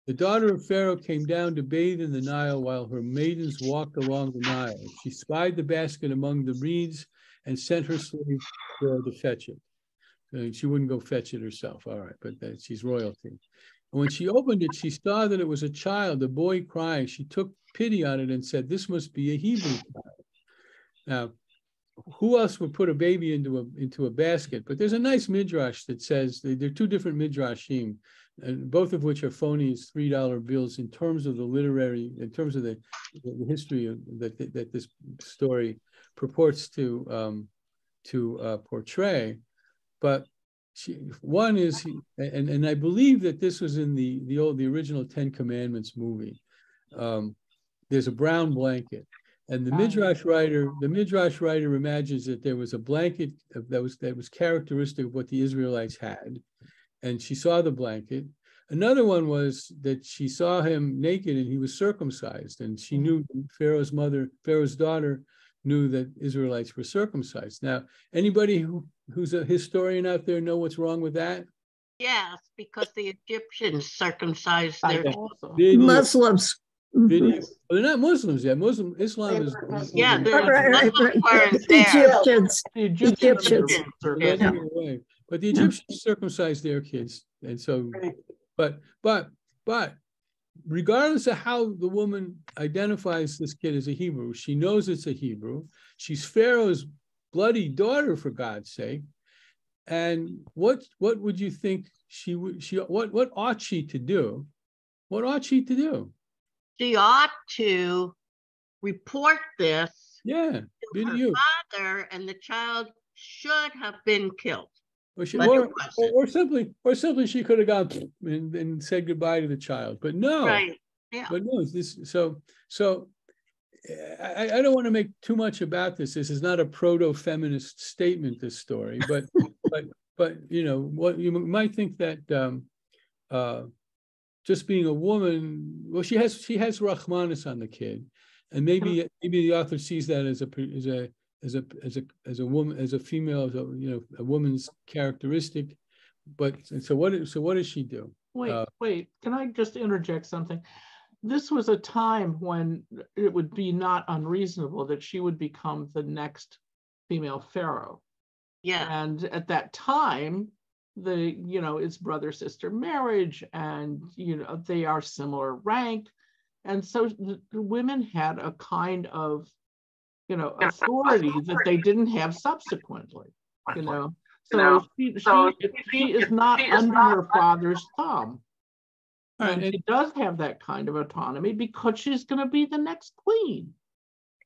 The daughter of Pharaoh came down to bathe in the Nile while her maidens walked along the Nile. She spied the basket among the reeds and sent her slave girl to fetch it. She wouldn't go fetch it herself, all right, but she's royalty. And when she opened it, she saw that it was a child, a boy crying. She took pity on it and said, "This must be a Hebrew child." Now, who else would put a baby into a basket? But there's a nice midrash that says, there are 2 different midrashim, both of which are phony as $3 bills in terms of the history that this story purports to portray. But one is, and I believe that this was in the original 10 Commandments movie. There's a brown blanket, and the Midrash writer imagines that there was a blanket that was characteristic of what the Israelites had, and she saw the blanket. Another one was that she saw him naked and he was circumcised, and she knew Pharaoh's daughter knew that Israelites were circumcised. Now, anybody who's a historian out there know what's wrong with that? Yes, because the Egyptians circumcised their Muslims. Well, they're not Muslims yet. Islam is. Yeah, Egyptians. But the Egyptians circumcised their kids, and so, but regardless of how the woman identifies this kid as a Hebrew, she knows it's a Hebrew. She's Pharaoh's bloody daughter, for God's sake. And what would you think what ought she to do? What ought she to do? She ought to report this to her father, and the child should have been killed. Or simply she could have gone and said goodbye to the child, but no. Right. Yeah. But no, I don't want to make too much about this. This is not a proto-feminist statement, this story, but you know what, you might think that just being a woman, well, she has Rahmanis on the kid, and maybe the author sees that as a woman, as a female, as a woman's characteristic. But so what does she do? Wait, can I just interject something? This was a time when it would be not unreasonable that she would become the next female pharaoh. Yeah. And at that time, it's brother-sister marriage, and they are similar rank. And so the women had a kind of authority that they didn't have subsequently, So she is not under her father's thumb. And she does have that kind of autonomy because she's going to be the next queen.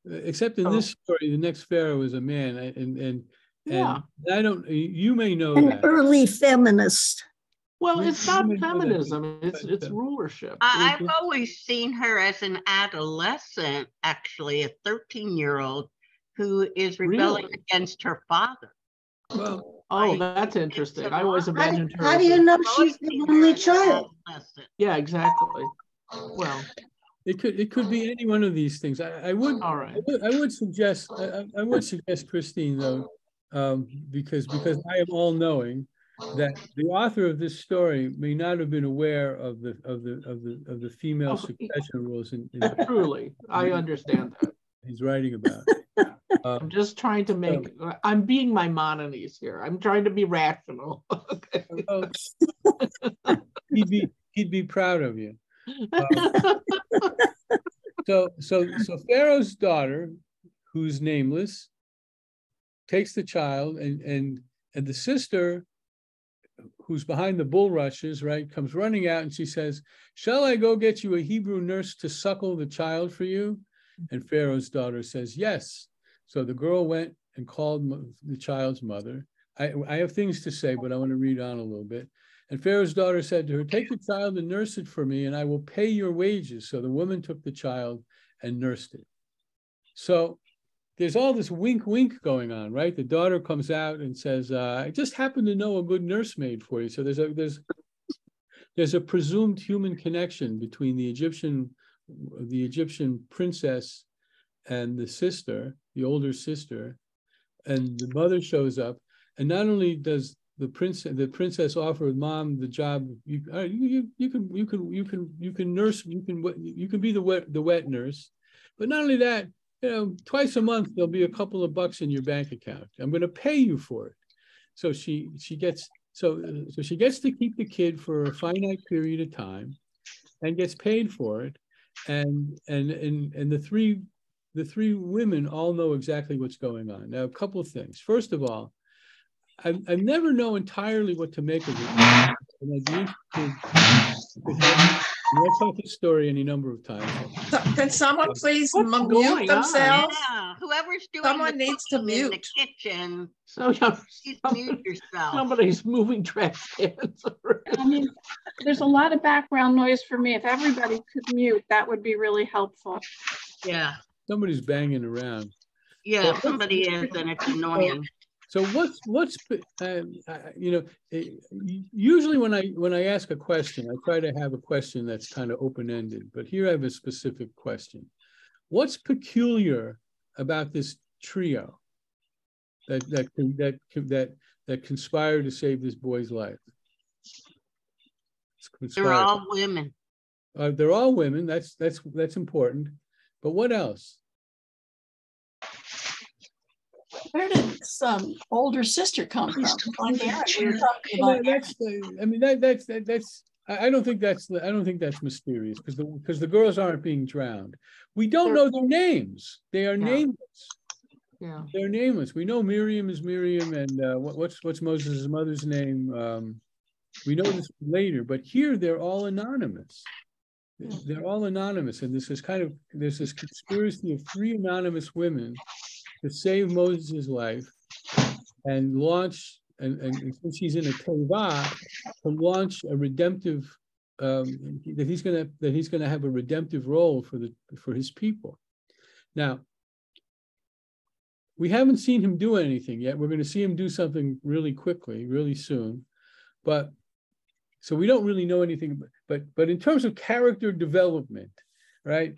Except in this story, the next pharaoh is a man, and I don't. You may know an that. early feminist. Well, it's not feminism; it's rulership. I've always seen her as an adolescent, actually, a 13-year-old who is rebelling against her father. Well, that's interesting. I always imagined her. How do you know she's the only child? Yeah, exactly. Well, It could be any one of these things. I would All right. I would suggest Christine, though, because I am all knowing, that the author of this story may not have been aware of the female succession rules in truly, I understand that. he's writing about. I'm just trying to make, I'm being Maimonides here. I'm trying to be rational. Okay. He'd be proud of you. So Pharaoh's daughter, who's nameless, takes the child, and the sister, who's behind the bulrushes, right, comes running out, and she says, "Shall I go get you a Hebrew nurse to suckle the child for you?" And Pharaoh's daughter says, "Yes." So the girl went and called the child's mother. I have things to say, but I want to read on a little bit. And Pharaoh's daughter said to her, "Take the child and nurse it for me, and I will pay your wages." So the woman took the child and nursed it. So there's all this wink, wink going on, right? The daughter comes out and says, "I just happen to know a good nursemaid for you." So there's a presumed human connection between the Egyptian princess and the sister, the older sister, and the mother shows up. And not only does the princess offer Mom the job, you can nurse, you can be the wet nurse, but not only that, twice a month there'll be a couple of bucks in your bank account. I'm going to pay you for it. So she gets to keep the kid for a finite period of time, and gets paid for it. And the three women all know exactly what's going on. Now, a couple of things. First of all, I never know entirely what to make of it. And I'd be interested. I've told this story any number of times. Can someone please mute themselves? Yeah, whoever's doing someone needs to mute in the kitchen. So please mute yourself. Somebody's moving trash cans. I mean, there's a lot of background noise for me. If everybody could mute, that would be really helpful. Yeah. Somebody's banging around. Yeah, somebody is, and it's annoying. So usually when I ask a question, I try to have a question that's kind of open-ended, but here I have a specific question. What's peculiar about this trio that conspired to save this boy's life? They're all women. They're all women. That's important. But what else? Where did some older sister come from? That's. I don't think that's mysterious, because the girls aren't being drowned. We don't know their names. They are nameless. Yeah, they're nameless. We know Miriam is Miriam, and what's Moses' mother's name? We know this later, but here they're all anonymous. They're all anonymous, and there's this conspiracy of three anonymous women to save Moses' life and launch, and since he's in a tevah, to launch a redemptive, that he's gonna have a redemptive role for his people. Now, we haven't seen him do anything yet. We're going to see him do something really quickly, really soon, but so we don't really know anything. But in terms of character development, right?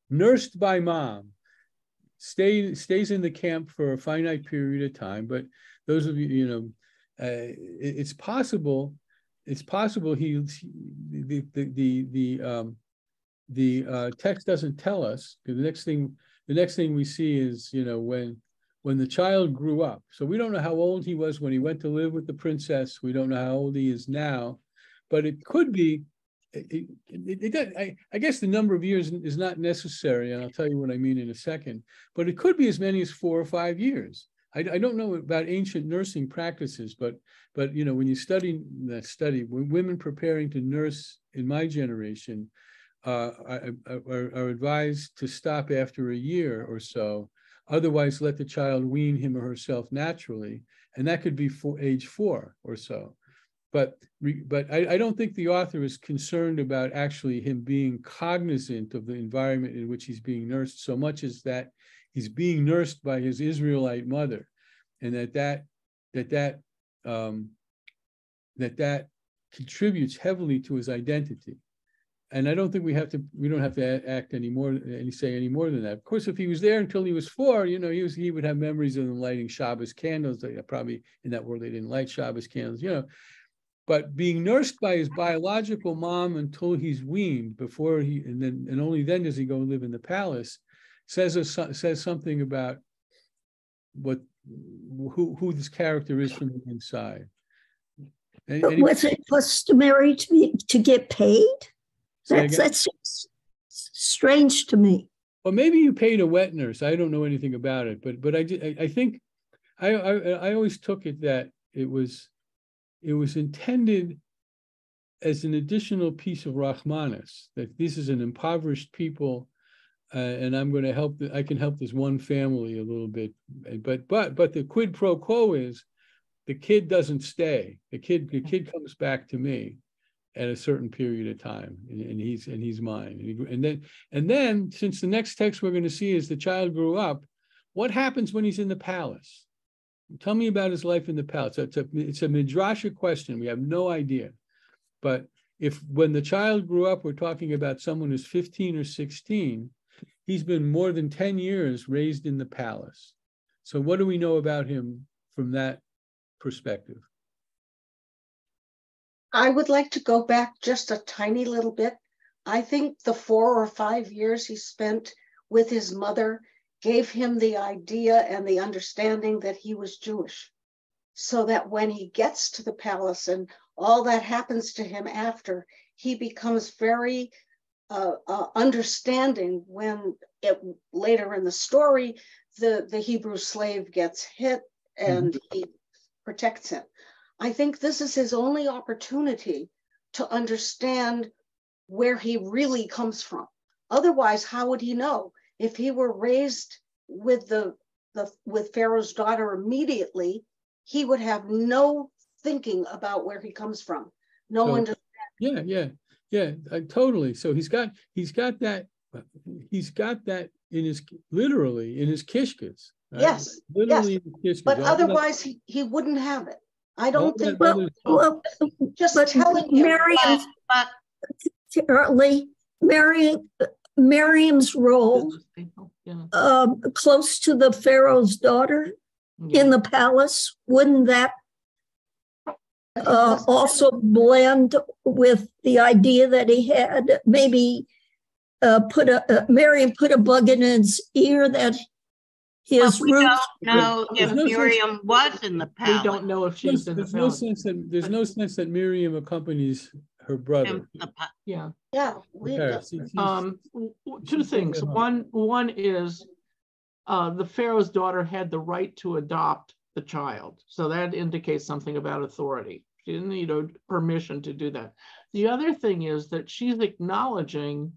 Nursed by Mom, stays in the camp for a finite period of time. But those of you, it's possible. It's possible the text doesn't tell us, because the next thing we see is when the child grew up. So we don't know how old he was when he went to live with the princess. We don't know how old he is now, but it could be. I guess the number of years is not necessary, and I'll tell you what I mean in a second. But it could be as many as 4 or 5 years. I don't know about ancient nursing practices, but when you study when women preparing to nurse in my generation are advised to stop after a year or so. Otherwise, let the child wean him or herself naturally, and that could be for age 4 or so. But I don't think the author is concerned about actually him being cognizant of the environment in which he's being nursed, so much as that he's being nursed by his Israelite mother, and that contributes heavily to his identity. And I don't think we don't have to act any more, say any more than that. Of course, if he was there until he was 4, you know, he would have memories of them lighting Shabbos candles. Probably in that world, they didn't light Shabbos candles, you know. But being nursed by his biological mom until he's weaned, and only then does he go live in the palace, says something about who this character is from the inside. Was it customary to get paid? That's strange to me. Well, maybe you paid a wet nurse. I don't know anything about it, but I think I always took it that it was intended as an additional piece of Rahmanis, that this is an impoverished people, and I'm going to help. I can help this one family a little bit, but the quid pro quo is the kid doesn't stay. The kid comes back to me at a certain period of time, and he's mine. And then since the next text we're going to see is the child grew up, what happens when he's in the palace? Tell me about his life in the palace. It's a midrashic question. We have no idea. But when the child grew up, we're talking about someone who's 15 or 16, he's been more than 10 years raised in the palace. So what do we know about him from that perspective? I would like to go back just a tiny little bit. I think the 4 or 5 years he spent with his mother gave him the idea and the understanding that he was Jewish, so that when he gets to the palace and all that happens to him after, he becomes very understanding when later in the story, the Hebrew slave gets hit and he protects him. I think this is his only opportunity to understand where he really comes from. Otherwise, how would he know? If he were raised with with Pharaoh's daughter immediately, he would have no thinking about where he comes from. No understanding. Yeah, totally. So he's got that in his literally in his kishkas. Right? Yes, literally in his kishkas. But otherwise he wouldn't have it. I don't think. Just but telling him. Miriam's role, close to the Pharaoh's daughter in the palace, wouldn't that also blend with the idea that he had maybe Miriam put a bug in his ear that his we roots. don't know if Miriam was in the palace. We don't know if she's in the palace. There's no sense that Miriam accompanies her brother. Yeah. Two things. One is the Pharaoh's daughter had the right to adopt the child. So that indicates something about authority. She didn't need permission to do that. The other thing is that she's acknowledging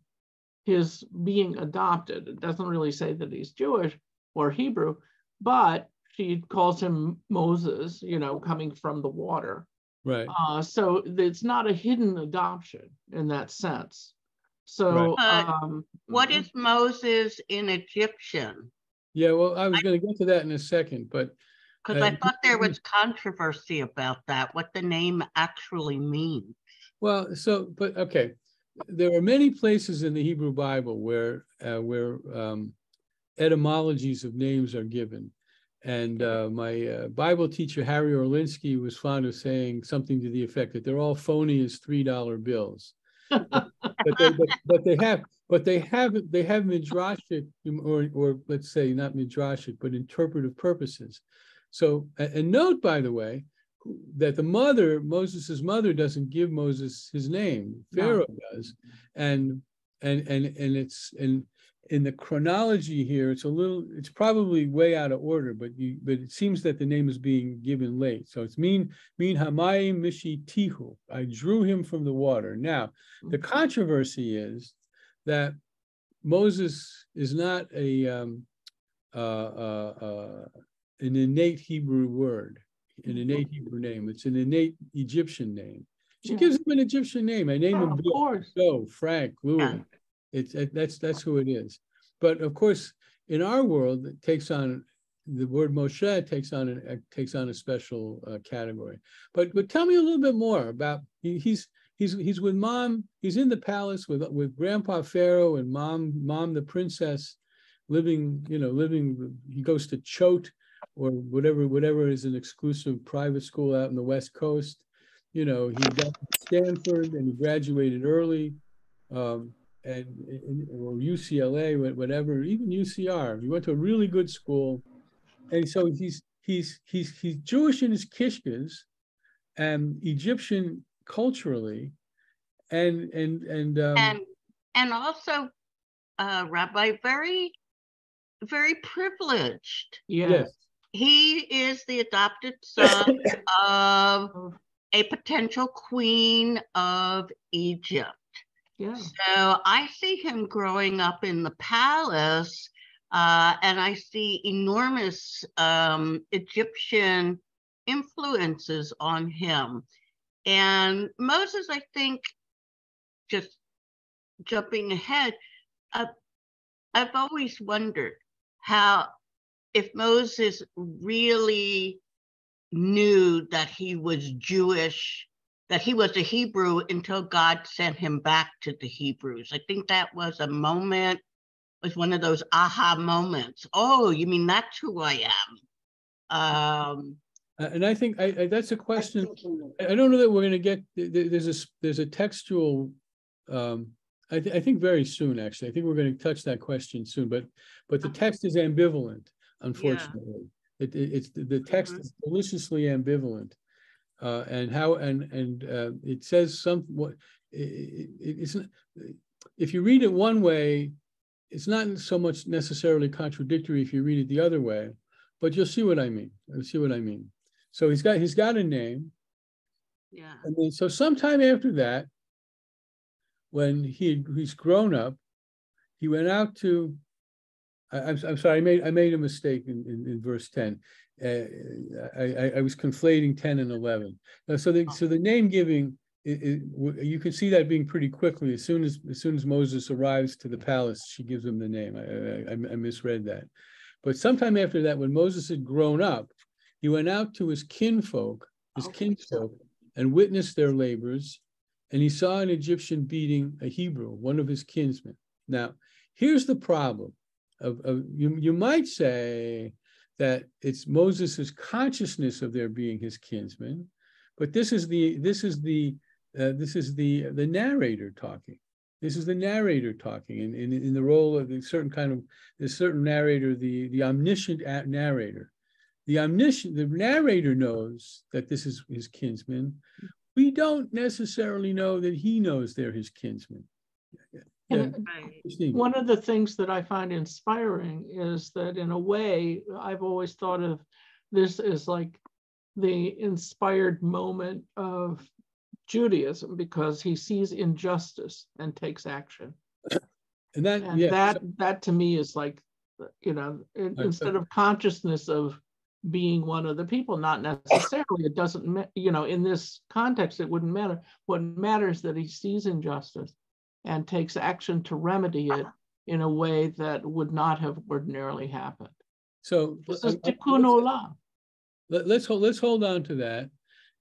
his being adopted. It doesn't really say that he's Jewish or Hebrew, but she calls him Moses, coming from the water. Right. So it's not a hidden adoption in that sense. So what is Moses in Egyptian? Yeah, well, I was going to get to that in a second, but because I thought there was controversy about that, what the name actually means. Well, okay. There are many places in the Hebrew Bible where etymologies of names are given. And my Bible teacher, Harry Orlinsky, was fond of saying something to the effect that they're all phony as $3 bills. but they have midrashic, or let's say not midrashic, but interpretive purposes. So, and note, by the way, that Moses' mother doesn't give Moses his name. Pharaoh does. And it's in the chronology here, it's probably way out of order, but it seems that the name is being given late. So it's min hamayim mishitihu. I drew him from the water. Now, the controversy is that Moses is not an innate Hebrew word, an innate Hebrew name. It's an innate Egyptian name. She gives him an Egyptian name. I name him Joe, Frank, Louis. That's who it is. But of course, in our world, it takes on the word Moshe takes on a special category. But tell me a little bit more about he's he's with mom. He's in the palace with Grandpa Pharaoh and mom the princess, living. He goes to Choate or whatever is an exclusive private school out in the West Coast. He got to Stanford and he graduated early, or UCLA, whatever, even UCR. He went to a really good school, and so he's Jewish in his kishkas and Egyptian culturally, and also, Rabbi, very, very privileged. Yes. He is the adopted son of a potential queen of Egypt. Yeah. So I see him growing up in the palace, and I see enormous Egyptian influences on him. And Moses, I think, just jumping ahead, I've always wondered if Moses really knew that he was Jewish, that he was a Hebrew until God sent him back to the Hebrews. I think that was one of those aha moments. Oh, you mean that's who I am? And I think that's a question. I don't know that we're going to get. There's a textual. I think very soon. Actually, I think we're going to touch that question soon. But the text is ambivalent. Unfortunately, it's the text is deliciously ambivalent, and it says it's if you read it one way, it's not so much necessarily contradictory if you read it the other way, but you'll see what I mean. So he's got a name. Yeah. And then, so sometime after that, when he's grown up, he went out to. I'm sorry, I made a mistake in verse 10. I was conflating 10 and 11. So the name giving, you can see that being pretty quickly. As soon as Moses arrives to the palace, she gives him the name. I misread that. But sometime after that, when Moses had grown up, he went out to his kinsfolk, and witnessed their labors, and he saw an Egyptian beating a Hebrew, one of his kinsmen. Now, here's the problem. You might say that it's Moses's consciousness of their being his kinsman, but this is the narrator talking. This is the narrator talking in the role of a certain narrator, the omniscient narrator. The narrator knows that this is his kinsman. We don't necessarily know that he knows they're his kinsmen. One of the things that I find inspiring is that, in a way, I've always thought of this as like the inspired moment of Judaism, because he sees injustice and takes action. And that to me is like, instead of consciousness of being one of the people, not necessarily, it doesn't, in this context, it wouldn't matter. What matters is that he sees injustice and takes action to remedy it in a way that would not have ordinarily happened. So this is tikkun olam. Let's hold on to that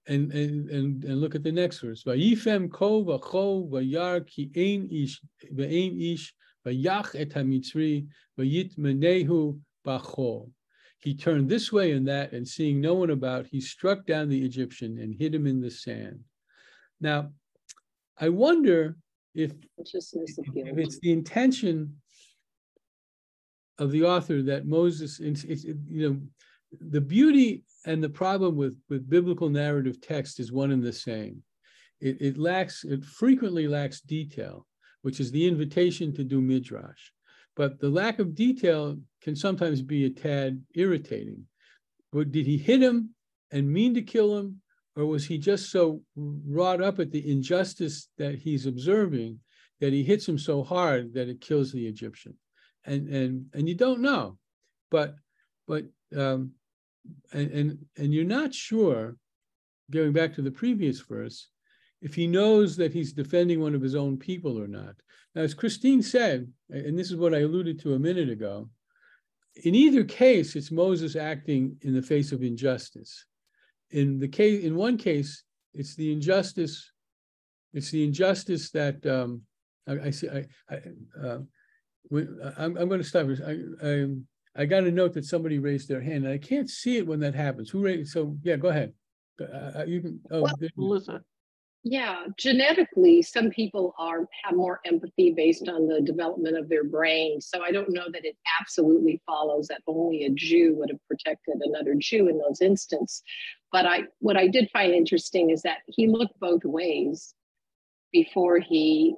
and look at the next verse. Vayifem ko v'cho v'yar ki ein ish v'yach et hamitzri v'yitmenehu b'cho. He turned this way and that, and seeing no one about, he struck down the Egyptian and hid him in the sand. Now, I wonder if it's the intention of the author that Moses, the beauty and the problem with biblical narrative text is one and the same. It frequently lacks detail, which is the invitation to do midrash. But the lack of detail can sometimes be a tad irritating. But did he hit him and mean to kill him? Or was he just so wrought up at the injustice that he's observing that he hits him so hard that it kills the Egyptian? And you don't know, but you're not sure, going back to the previous verse, if he knows that he's defending one of his own people or not. Now, as Christine said, and this is what I alluded to a minute ago, in either case, it's Moses acting in the face of injustice. In one case, it's the injustice It's the injustice that I see. I'm going to stop. I got a note that somebody raised their hand, and I can't see it when that happens. Who raised? So yeah, go ahead. You can. Oh, well, Melissa. Yeah, genetically, some people have more empathy based on the development of their brain. So I don't know that it absolutely follows that only a Jew would have protected another Jew in those instances. But what I did find interesting is that he looked both ways before he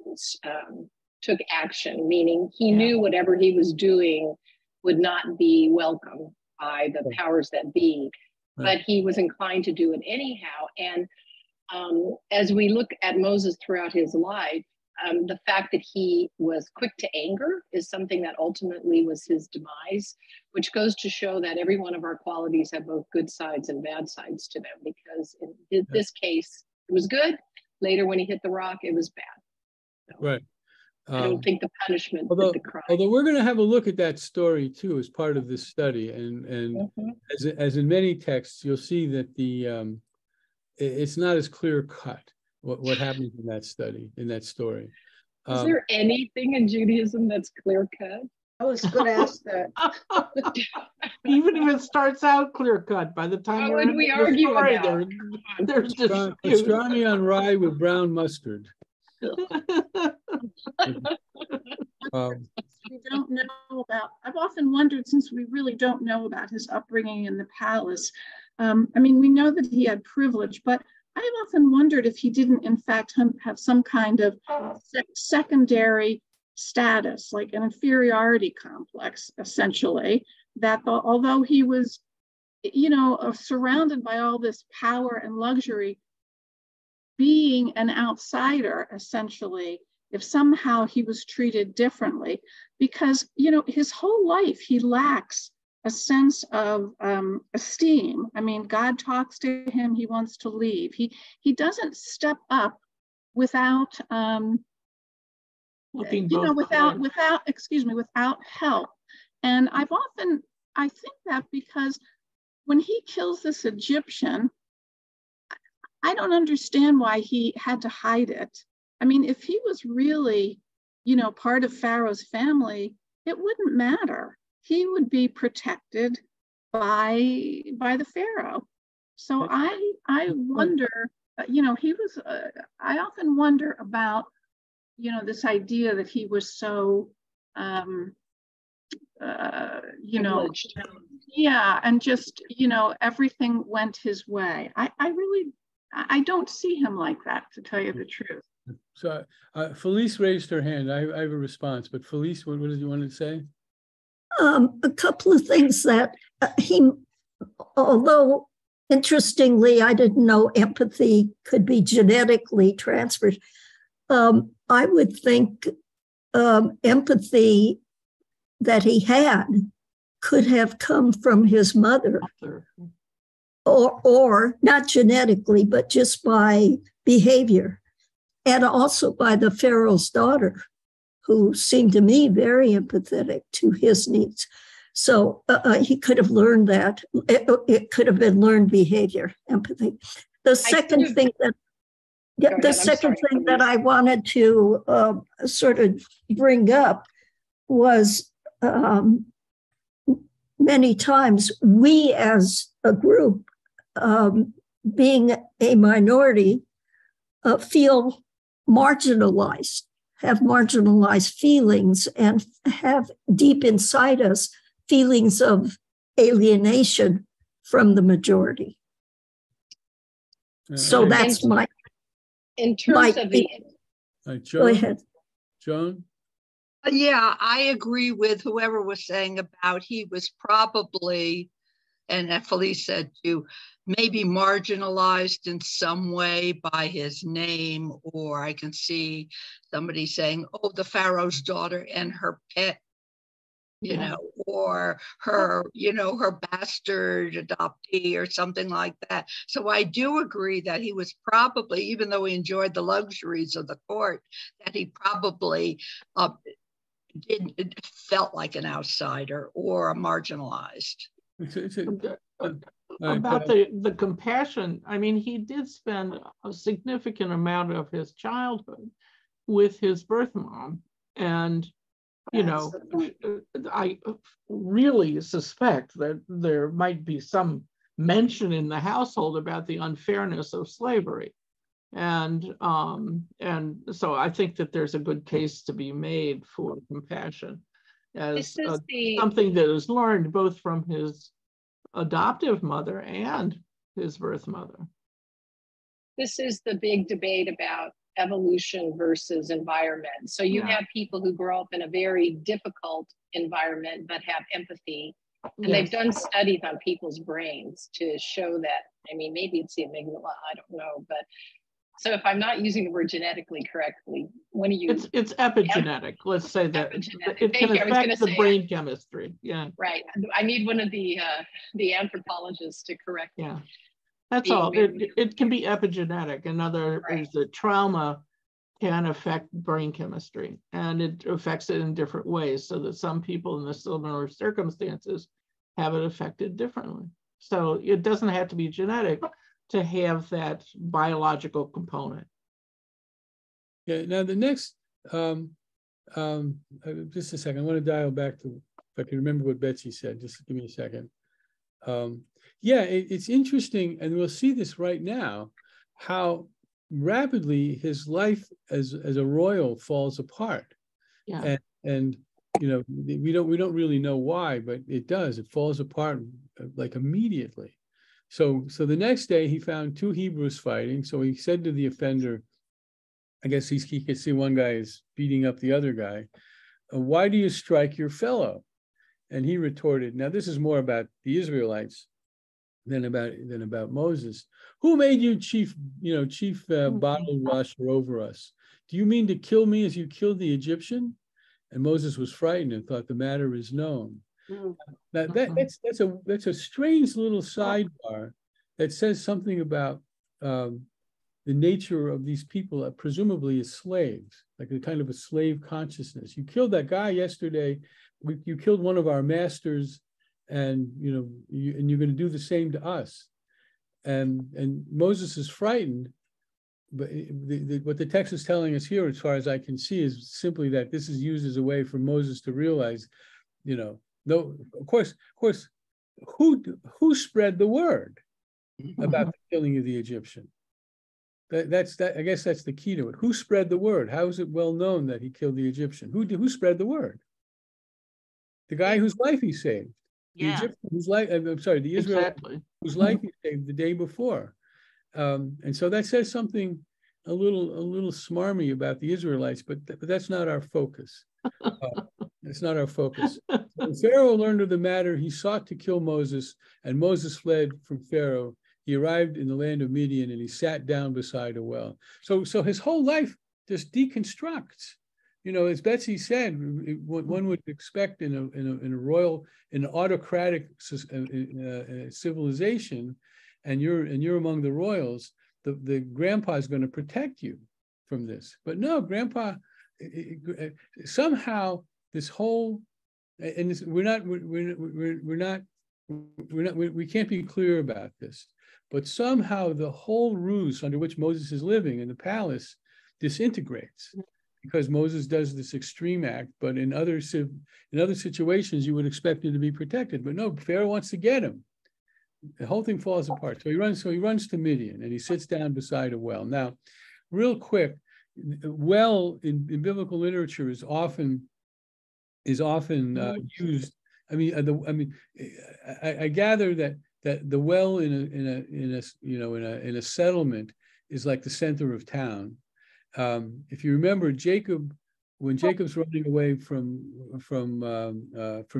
took action, meaning he knew whatever he was doing would not be welcome by the powers that be, but he was inclined to do it anyhow. And as we look at Moses throughout his life, the fact that he was quick to anger is something that ultimately was his demise, which goes to show that every one of our qualities have both good sides and bad sides to them, because in this case, it was good. Later, when he hit the rock, it was bad. Right. I don't think the punishment although, fit the crime. Although we're going to have a look at that story too as part of this study, and as in many texts, you'll see that it's not as clear cut what happens in that study, in that story. Is there anything in Judaism that's clear cut? I was going to ask that. Even if it starts out clear cut, by the time what would we argue about? There's pastrami on rye with brown mustard. We don't know about. I've often wondered, since we really don't know about his upbringing in the palace. I mean, we know that he had privilege, but I've often wondered if he didn't, in fact, have some kind of secondary status, like an inferiority complex, essentially, that although he was, surrounded by all this power and luxury, being an outsider, essentially, if somehow he was treated differently, because, his whole life he lacks a sense of esteem. I mean, God talks to him, he wants to leave. He doesn't step up without without help. And I think that because when he kills this Egyptian, I don't understand why he had to hide it. I mean, if he was really, part of Pharaoh's family, it wouldn't matter. He would be protected by the Pharaoh. So I wonder, he was. I often wonder about, this idea that he was so, and just, everything went his way. I don't see him like that, to tell you the truth. So Felice raised her hand. I have a response, but Felice, what did you want to say? A couple of things that although interestingly, I didn't know empathy could be genetically transferred. I would think empathy that he had could have come from his mother, or not genetically, but just by behavior, and also by the Pharaoh's daughter, who seemed to me very empathetic to his needs. So he could have learned that. It could have been learned behavior, empathy. The second thing that I wanted to sort of bring up was many times we as a group, being a minority, feel marginalized, have marginalized feelings, and have deep inside us feelings of alienation from the majority. So that's my. In terms of the. Go ahead. Joan? Yeah, I agree with whoever was saying about he was probably, and Felice said too, maybe marginalized in some way by his name, or I can see somebody saying, oh, the Pharaoh's daughter and her pet, or her, her bastard adoptee or something like that. So I do agree that he was probably, even though he enjoyed the luxuries of the court, that he probably felt like an outsider or a marginalized. About the compassion, I mean, he did spend a significant amount of his childhood with his birth mom. And, you know, I really suspect that there might be some mention in the household about the unfairness of slavery. And so I think that there's a good case to be made for compassion as something that is learned both from his adoptive mother and his birth mother. This is the big debate about evolution versus environment. So you have people who grow up in a very difficult environment but have empathy. And they've done studies on people's brains to show that. I mean, maybe it's the amygdala, I don't know. But so if I'm not using the word genetically correctly, when are you? It's epigenetic. Let's say that it can affect the brain chemistry. Yeah. Right. I need one of the anthropologists to correct me. Yeah. That's all. It can be epigenetic. In other words, the trauma can affect brain chemistry, and it affects it in different ways, so that some people in the similar circumstances have it affected differently. So it doesn't have to be genetic to have that biological component. Yeah. Now the next, just a second. I want to dial back to, if I can remember what Betsy said. Just give me a second. Yeah, it's interesting, and we'll see this right now, how rapidly his life as a royal falls apart. Yeah. And you know, we don't really know why, but it does. It falls apart like immediately. So the next day he found two Hebrews fighting. So he said to the offender, I guess he could see one guy is beating up the other guy. Why do you strike your fellow? And he retorted, now this is more about the Israelites than about Moses. Who made you chief bottle washer over us? Do you mean to kill me as you killed the Egyptian? And Moses was frightened and thought the matter is known. Now that's a strange little sidebar that says something about the nature of these people, presumably as slaves, like a kind of a slave consciousness. You killed that guy yesterday. You killed one of our masters, and you're going to do the same to us. And Moses is frightened. But what the text is telling us here, as far as I can see, is simply that this is used as a way for Moses to realize, no, of course, who spread the word about the killing of the Egyptian? I guess that's the key to it. Who spread the word? How is it well known that he killed the Egyptian? Who spread the word? The guy whose life he saved. The Egyptian whose life, the Israelite whose life he saved the day before. And so that says something a little smarmy about the Israelites, but that's not our focus. That's not our focus. When Pharaoh learned of the matter, he sought to kill Moses, and Moses fled from Pharaoh. He arrived in the land of Midian, and he sat down beside a well. So his whole life just deconstructs. As Betsy said, one would expect in a royal, in an autocratic civilization, and you're among the royals, the grandpa is going to protect you from this. But no, grandpa, somehow this whole, and this, we can't be clear about this, but somehow the whole ruse under which Moses is living in the palace disintegrates, because Moses does this extreme act, but in other situations you would expect him to be protected. But no, Pharaoh wants to get him. The whole thing falls apart. So he runs to Midian, and he sits down beside a well. Now, real quick, well in biblical literature is often used. I gather that the well in a settlement is like the center of town. If you remember, when Jacob's running away from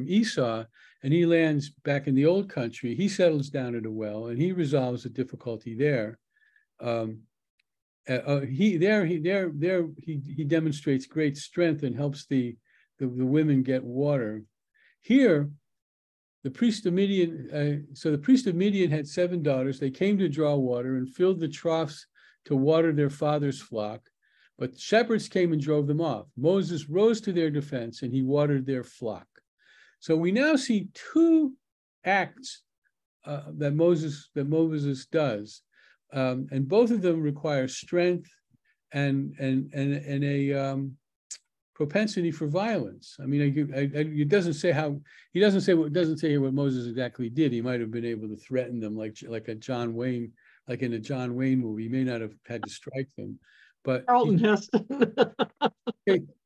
Esau, and he lands back in the old country, he settles down at a well, and he resolves the difficulty there. He demonstrates great strength and helps the women get water. Here, the priest of Midian. So the priest of Midian had 7 daughters. They came to draw water and filled the troughs to water their father's flock. But shepherds came and drove them off. Moses rose to their defense, and he watered their flock. So we now see 2 acts that Moses does, and both of them require strength and a propensity for violence. I mean, it doesn't say what Moses exactly did. He might have been able to threaten them like a John Wayne, like in a John Wayne movie. He may not have had to strike them, but Charlton Heston.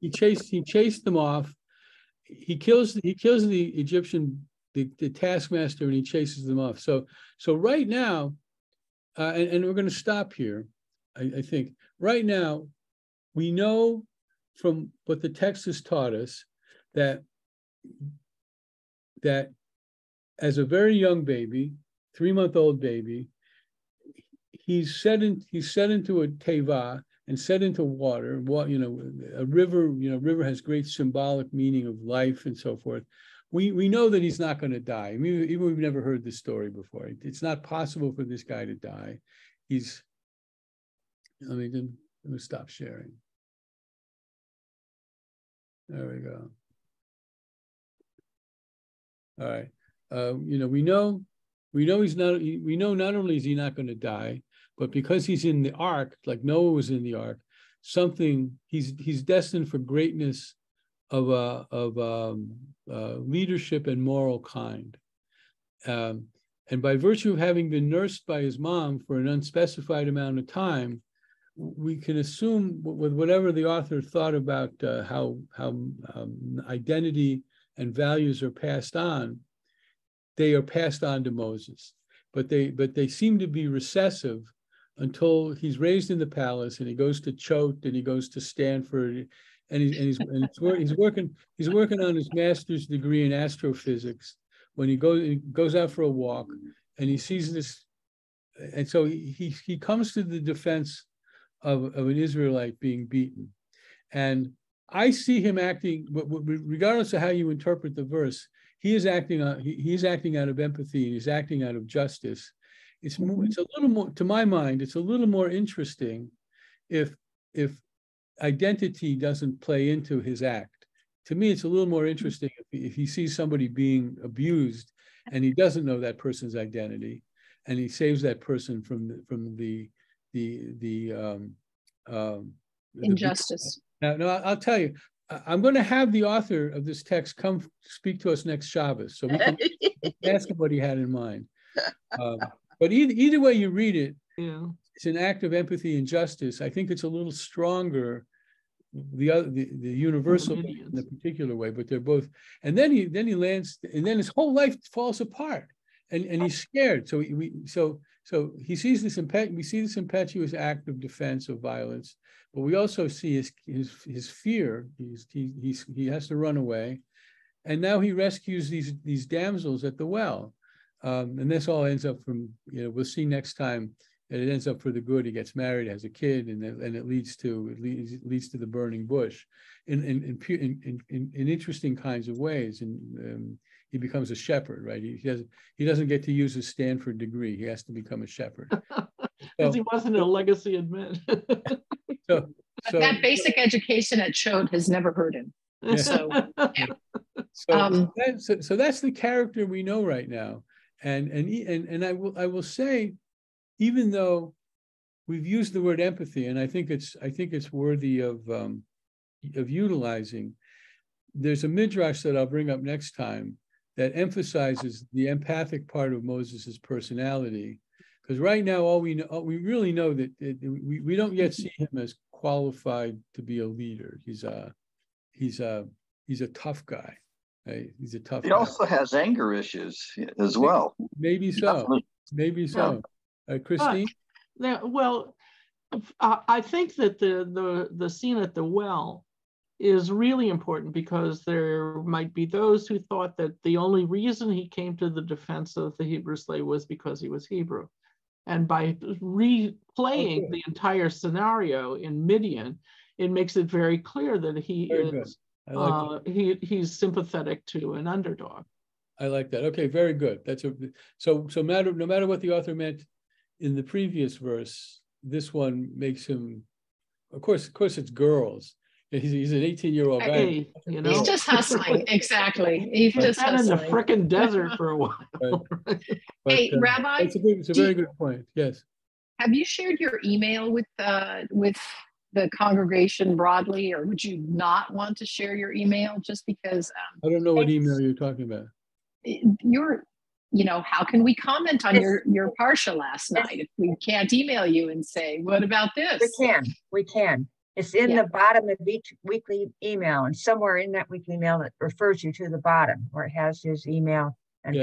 he chased them off. He kills the Egyptian, the taskmaster, and he chases them off. So right now, and we're going to stop here. I think right now we know from what the text has taught us that as a very young baby, 3-month-old baby, he's set into a teva and set into water. A river. River has great symbolic meaning of life and so forth. We know that he's not going to die. I mean, even we've never heard this story before. It's not possible for this guy to die. Let me stop sharing. There we go. All right. We know he's not. We know not only is he not going to die, but because he's in the ark, like Noah was in the ark, he's destined for greatness of leadership and moral kind. And by virtue of having been nursed by his mom for an unspecified amount of time, we can assume, with whatever the author thought about how identity and values are passed on, they are passed on to Moses. But they seem to be recessive until he's raised in the palace and he goes to Choate and he goes to Stanford, and he's working on his master's degree in astrophysics. When he goes out for a walk and he sees this, and so he comes to the defense of an Israelite being beaten. And I see him acting, regardless of how you interpret the verse, he's acting out of empathy, he's acting out of justice. It's a little more, to my mind, it's a little more interesting if identity doesn't play into his act. To me, it's a little more interesting if he sees somebody being abused and he doesn't know that person's identity, and he saves that person from the injustice. Now, I'll tell you, I'm going to have the author of this text come speak to us next Shabbos, so we can ask him what he had in mind. But either way you read it, it's an act of empathy and justice. I think it's a little stronger, the universal in a particular way, but they're both. And then he lands, and then his whole life falls apart, and he's scared. So he sees this impetuous act of defense, of violence, but we also see his fear. He has to run away, and now he rescues these damsels at the well, and this all ends up we'll see next time that it ends up for the good. He gets married, has a kid, and it leads to the burning bush, in interesting kinds of ways, and he becomes a shepherd, right? He doesn't get to use his Stanford degree. He has to become a shepherd. Because he wasn't a legacy admit. So that basic education at Choate has never hurt him. Yeah. So that's the character we know right now. And I will say, even though we've used the word empathy, and I think it's worthy of utilizing, there's a midrash that I'll bring up next time that emphasizes the empathic part of Moses's personality. Because right now, all we really know that we don't yet see him as qualified to be a leader. He's a tough guy. Right? He's a tough guy. He also has anger issues as well. Maybe so. Maybe so. Christine? Well, I think that the scene at the well is really important, because there might be those who thought that the only reason he came to the defense of the Hebrew slave was because he was Hebrew. And by replaying the entire scenario in Midian, it makes it very clear that he's sympathetic to an underdog. I like that. Okay, very good. So no matter what the author meant in the previous verse, this one makes him, of course it's girls. He's an 18-year-old guy. Hey, you know, He's just hustling. Exactly. He's he's just been in the hustling. frickin' desert for a while. But, Hey, Rabbi, it's a very good point. Yes. have you shared your email with the congregation broadly, or would you not want to share your email just because I don't know what email you're talking about. how can we comment on your parsha last night if we can't email you and say, what about this? We can. It's in the bottom of each weekly email, and somewhere in that weekly email it refers you to the bottom where it has his email and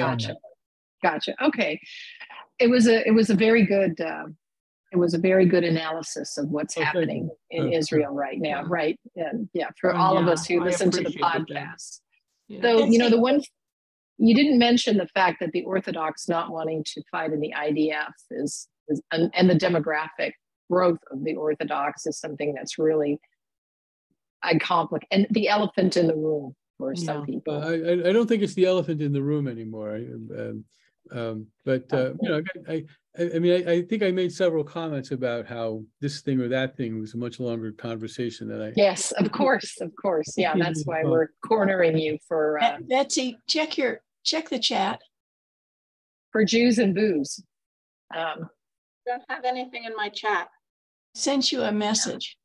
Gotcha. Okay. It was a very good analysis of what's happening in Israel right now, right? And for all of us who listen to the podcast. So, the one you didn't mention, the fact that the Orthodox not wanting to fight in the IDF and the demographic growth of the Orthodox is something that's really complicated, and the elephant in the room for some people. I don't think it's the elephant in the room anymore. I think I made several comments about how this thing or that thing was a much longer conversation than I. Yes, of course. Yeah, that's why we're cornering you for. Betsy, check the chat for Jews and booze. Don't have anything in my chat. Sent you a message.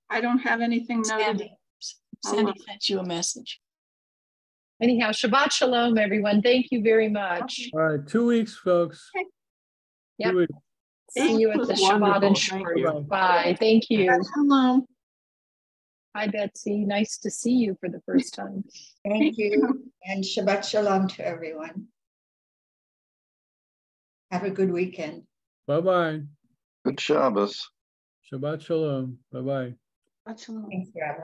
I don't have anything noted. Sandy sent you a message. Anyhow, Shabbat Shalom, everyone. Thank you very much. All right, 2 weeks, folks. Yep. 2 weeks. See you at the Shabbat and Shore. Bye. Thank you. Hello. Hi, Betsy. Nice to see you for the first time. Thank you. And Shabbat Shalom to everyone. Have a good weekend. Bye-bye. Good Shabbos. Shabbat Shalom. Bye-bye. Thanks, Rabbi.